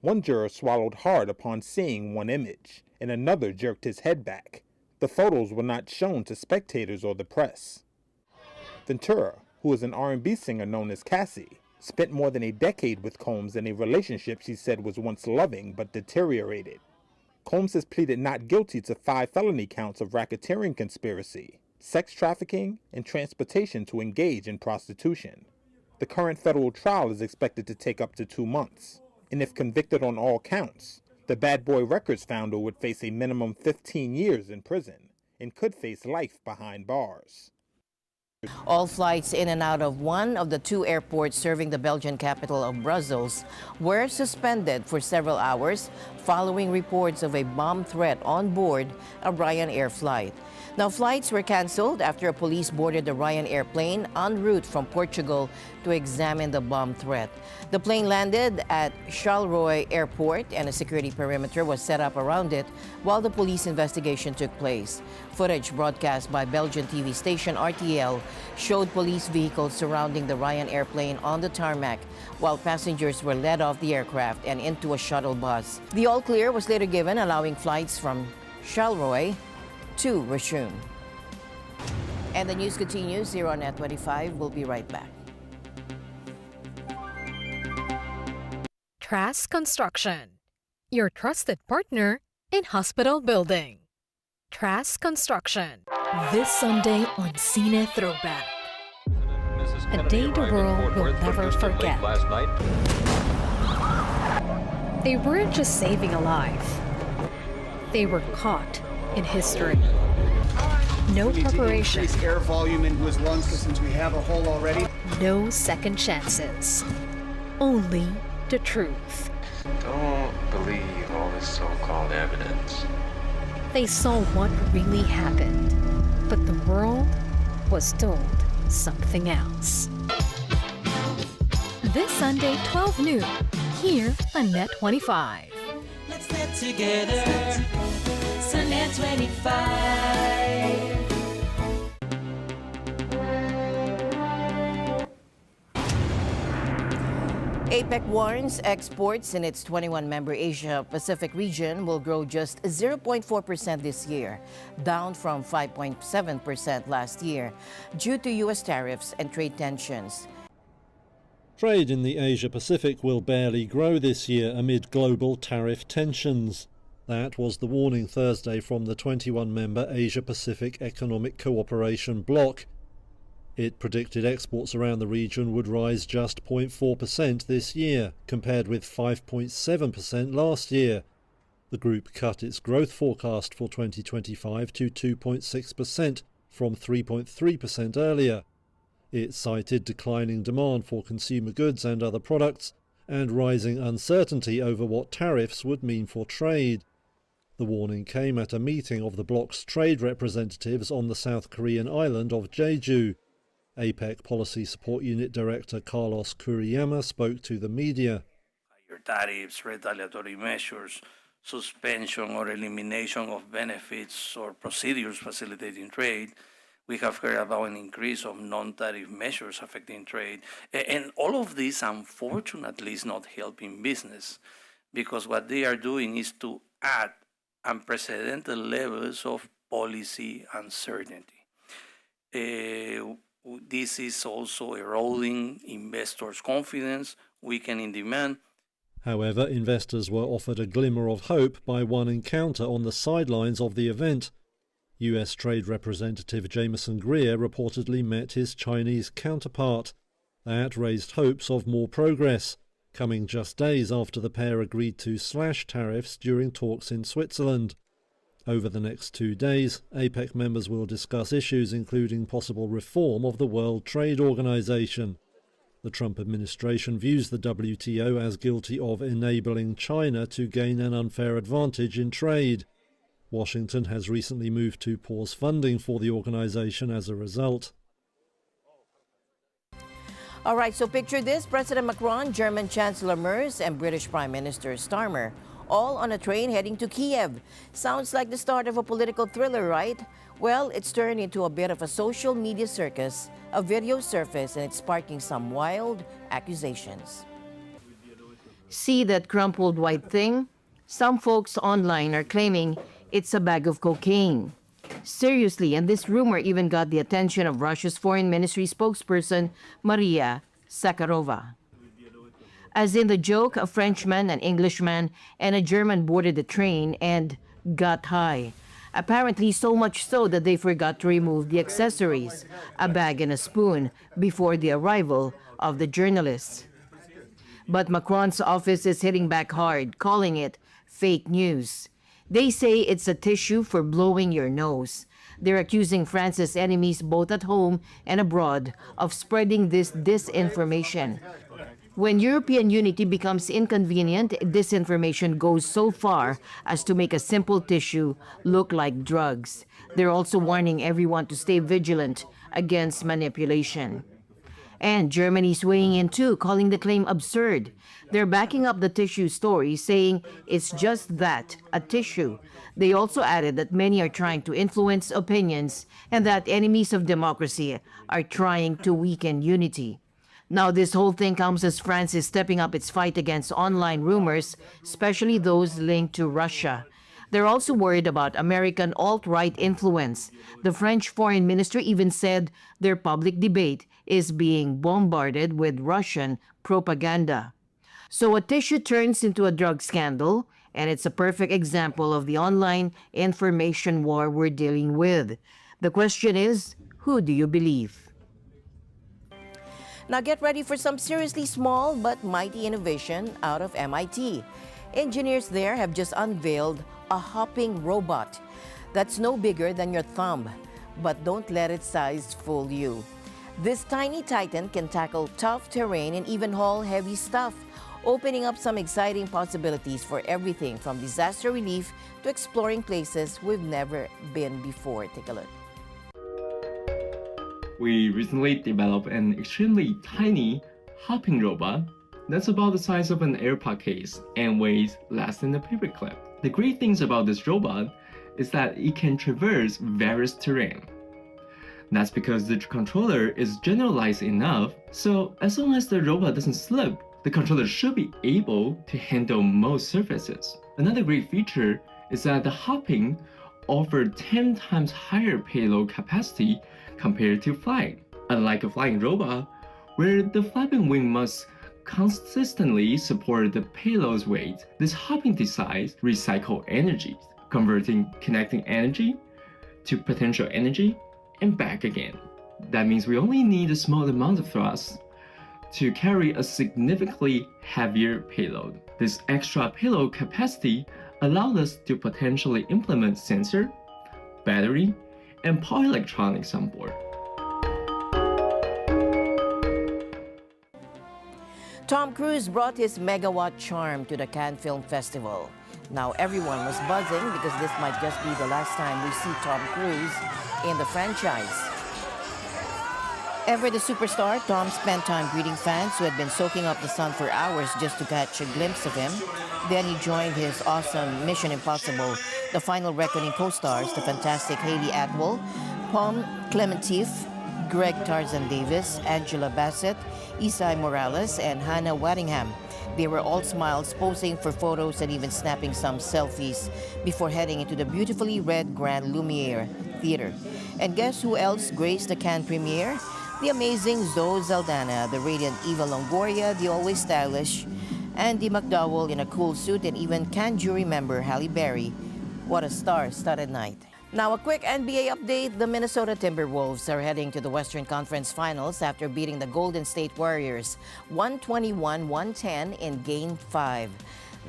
One juror swallowed hard upon seeing one image, and another jerked his head back. The photos were not shown to spectators or the press. Ventura, who is an R&B singer known as Cassie, spent more than a decade with Combs in a relationship she said was once loving but deteriorated. Combs has pleaded not guilty to 5 felony counts of racketeering conspiracy, sex trafficking, and transportation to engage in prostitution. The current federal trial is expected to take up to 2 months, and if convicted on all counts, the Bad Boy Records founder would face a minimum 15 years in prison and could face life behind bars. All flights in and out of one of the 2 airports serving the Belgian capital of Brussels were suspended for several hours following reports of a bomb threat on board a Ryanair flight. Now, flights were canceled after police boarded the Ryanair plane en route from Portugal to examine the bomb threat. The plane landed at Charleroi Airport and a security perimeter was set up around it while the police investigation took place. Footage broadcast by Belgian TV station RTL showed police vehicles surrounding the Ryanair plane on the tarmac while passengers were led off the aircraft and into a shuttle bus. The all clear was later given, allowing flights from Charleroi to resume. And the news continues here on NET25. We'll be right back. Trask Construction, your trusted partner in hospital building. Trask Construction, this Sunday on Cine Throwback. A day the world will never forget. They weren't just saving a life. They were caught in history. No preparation. Increase air volume into his lungs since we have a hole already. No second chances. Only the truth. Don't believe all this so-called evidence. They saw what really happened, but the world was told something else. This Sunday, 12 noon, here on NET25. Let's get together. It's on NET25. APEC warns exports in its 21-member Asia-Pacific region will grow just 0.4% this year, down from 5.7% last year, due to U.S. tariffs and trade tensions. Trade in the Asia-Pacific will barely grow this year amid global tariff tensions. That was the warning Thursday from the 21-member Asia-Pacific Economic Cooperation Bloc. It predicted exports around the region would rise just 0.4% this year, compared with 5.7% last year. The group cut its growth forecast for 2025 to 2.6% from 3.3% earlier. It cited declining demand for consumer goods and other products and rising uncertainty over what tariffs would mean for trade. The warning came at a meeting of the bloc's trade representatives on the South Korean island of Jeju. APEC Policy Support Unit Director Carlos Kuriyama spoke to the media. Higher tariffs, retaliatory measures, suspension or elimination of benefits or procedures facilitating trade. We have heard about an increase of non-tariff measures affecting trade. And all of this, unfortunately, is not helping business, because what they are doing is to add unprecedented levels of policy uncertainty. This is also eroding investors' confidence, weakening demand. However, investors were offered a glimmer of hope by one encounter on the sidelines of the event. U.S. Trade Representative Jameson Greer reportedly met his Chinese counterpart. That raised hopes of more progress, coming just days after the pair agreed to slash tariffs during talks in Switzerland. Over the next 2 days, APEC members will discuss issues including possible reform of the World Trade Organization. The Trump administration views the WTO as guilty of enabling China to gain an unfair advantage in trade. Washington has recently moved to pause funding for the organization as a result. All right, so picture this: President Macron, German Chancellor Merz, and British Prime Minister Starmer, all on a train heading to Kiev. Sounds like the start of a political thriller, right? Well, it's turned into a bit of a social media circus. A video surfaced and it's sparking some wild accusations. See that crumpled white thing? Some folks online are claiming it's a bag of cocaine. Seriously, and this rumor even got the attention of Russia's Foreign Ministry spokesperson, Maria Zakharova. As in the joke, a Frenchman, an Englishman, and a German boarded the train and got high. Apparently so much so that they forgot to remove the accessories, a bag and a spoon, before the arrival of the journalists. But Macron's office is hitting back hard, calling it fake news. They say it's a tissue for blowing your nose. They're accusing France's enemies both at home and abroad of spreading this disinformation. When European unity becomes inconvenient, disinformation goes so far as to make a simple tissue look like drugs. They're also warning everyone to stay vigilant against manipulation. And Germany's weighing in too, calling the claim absurd. They're backing up the tissue story, saying it's just that, a tissue. They also added that many are trying to influence opinions and that enemies of democracy are trying to weaken unity. Now, this whole thing comes as France is stepping up its fight against online rumors, especially those linked to Russia. They're also worried about American alt-right influence. The French Foreign Ministry even said their public debate is being bombarded with Russian propaganda. So a tissue turns into a drug scandal, and it's a perfect example of the online information war we're dealing with. The question is, who do you believe? Now get ready for some seriously small but mighty innovation out of MIT. Engineers there have just unveiled a hopping robot that's no bigger than your thumb, but don't let its size fool you. This tiny titan can tackle tough terrain and even haul heavy stuff, opening up some exciting possibilities for everything from disaster relief to exploring places we've never been before. Take a look. We recently developed an extremely tiny hopping robot that's about the size of an AirPod case and weighs less than a paperclip. The great things about this robot is that it can traverse various terrain. That's because the controller is generalized enough, so as long as the robot doesn't slip, the controller should be able to handle most surfaces. Another great feature is that the hopping offers 10 times higher payload capacity compared to flying. Unlike a flying robot, where the flapping wing must consistently support the payload's weight, this hopping decides recycle energy, converting kinetic energy to potential energy and back again. That means we only need a small amount of thrust to carry a significantly heavier payload. This extra payload capacity allowed us to potentially implement sensor, battery, and power electronics on board. Tom Cruise brought his megawatt charm to the Cannes Film Festival. Now everyone was buzzing because this might just be the last time we see Tom Cruise in the franchise. Ever the superstar, Tom spent time greeting fans who had been soaking up the sun for hours just to catch a glimpse of him. Then he joined his awesome Mission Impossible, The Final Reckoning co-stars, the fantastic Haley Atwell, Pom Clementif, Greg Tarzan Davis, Angela Bassett, Isai Morales, and Hannah Waddingham. They were all smiles, posing for photos and even snapping some selfies before heading into the beautifully red Grand Lumiere Theater. And guess who else graced the Cannes premiere? The amazing Zoe Saldana, the radiant Eva Longoria, the always stylish Andy McDowell in a cool suit, and even Cannes jury member Halle Berry. What a star-studded night. Now, a quick NBA update. The Minnesota Timberwolves are heading to the Western Conference Finals after beating the Golden State Warriors 121-110 in Game 5.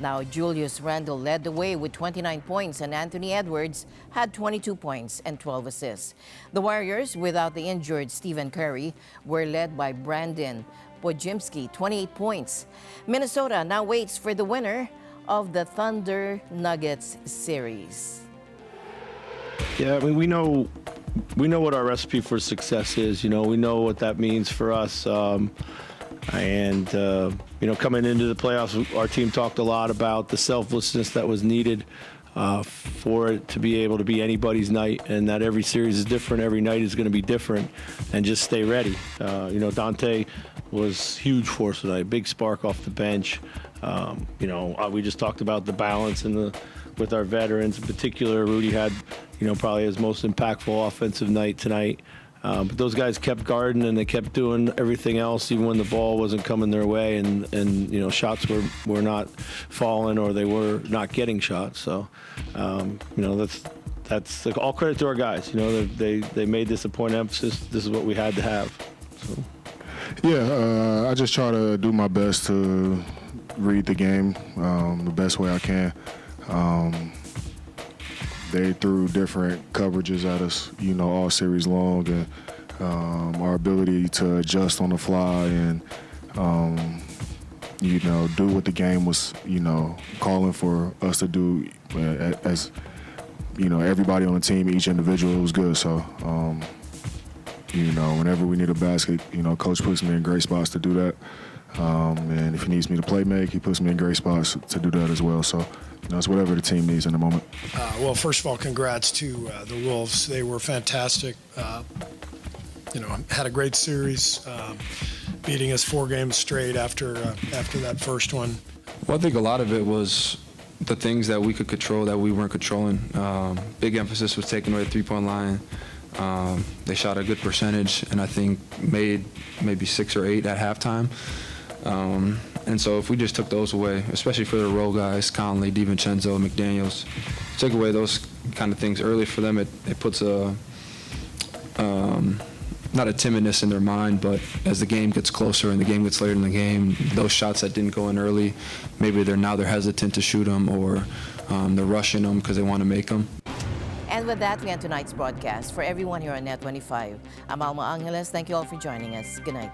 Now, Julius Randle led the way with 29 points, and Anthony Edwards had 22 points and 12 assists. The Warriors, without the injured Stephen Curry, were led by Brandon Podziemski, 28 points. Minnesota now waits for the winner of the Thunder Nuggets series. Yeah, I mean, we know what our recipe for success is. You know, we know what that means for us. You know, coming into the playoffs, our team talked a lot about the selflessness that was needed for it to be able to be anybody's night, and that every series is different, every night is going to be different, and just stay ready. You know, Dante was huge for us tonight, big spark off the bench. You know, we just talked about the balance and with our veterans in particular. Rudy had, you know, probably his most impactful offensive night tonight. But those guys kept guarding and they kept doing everything else, even when the ball wasn't coming their way, and you know, shots were not falling or they were not getting shots. So, you know, that's all credit to our guys. You know, they made this a point of emphasis. This is what we had to have. So. Yeah, I just try to do my best to read the game the best way I can. They threw different coverages at us, you know, all series long, and our ability to adjust on the fly and, you know, do what the game was, you know, calling for us to do as, you know, everybody on the team, each individual was good. So, you know, whenever we need a basket, you know, coach puts me in great spots to do that. And if he needs me to play make, he puts me in great spots to do that as well. So, you know, it's whatever the team needs in the moment. Well, first of all, congrats to the Wolves. They were fantastic. You know, had a great series, beating us 4 games straight after that first one. Well, I think a lot of it was the things that we could control that we weren't controlling. Big emphasis was taking away the three-point line. They shot a good percentage, and I think made maybe 6 or 8 at halftime. And so if we just took those away, especially for the role guys, Conley, DiVincenzo, McDaniels, take away those kind of things early for them, it puts a not a timidness in their mind, but as the game gets closer and the game gets later in the game, those shots that didn't go in early, maybe they're hesitant to shoot them, or they're rushing them because they want to make them. And with that, we end tonight's broadcast. For everyone here on NET25, I'm Alma Angeles. Thank you all for joining us. Good night.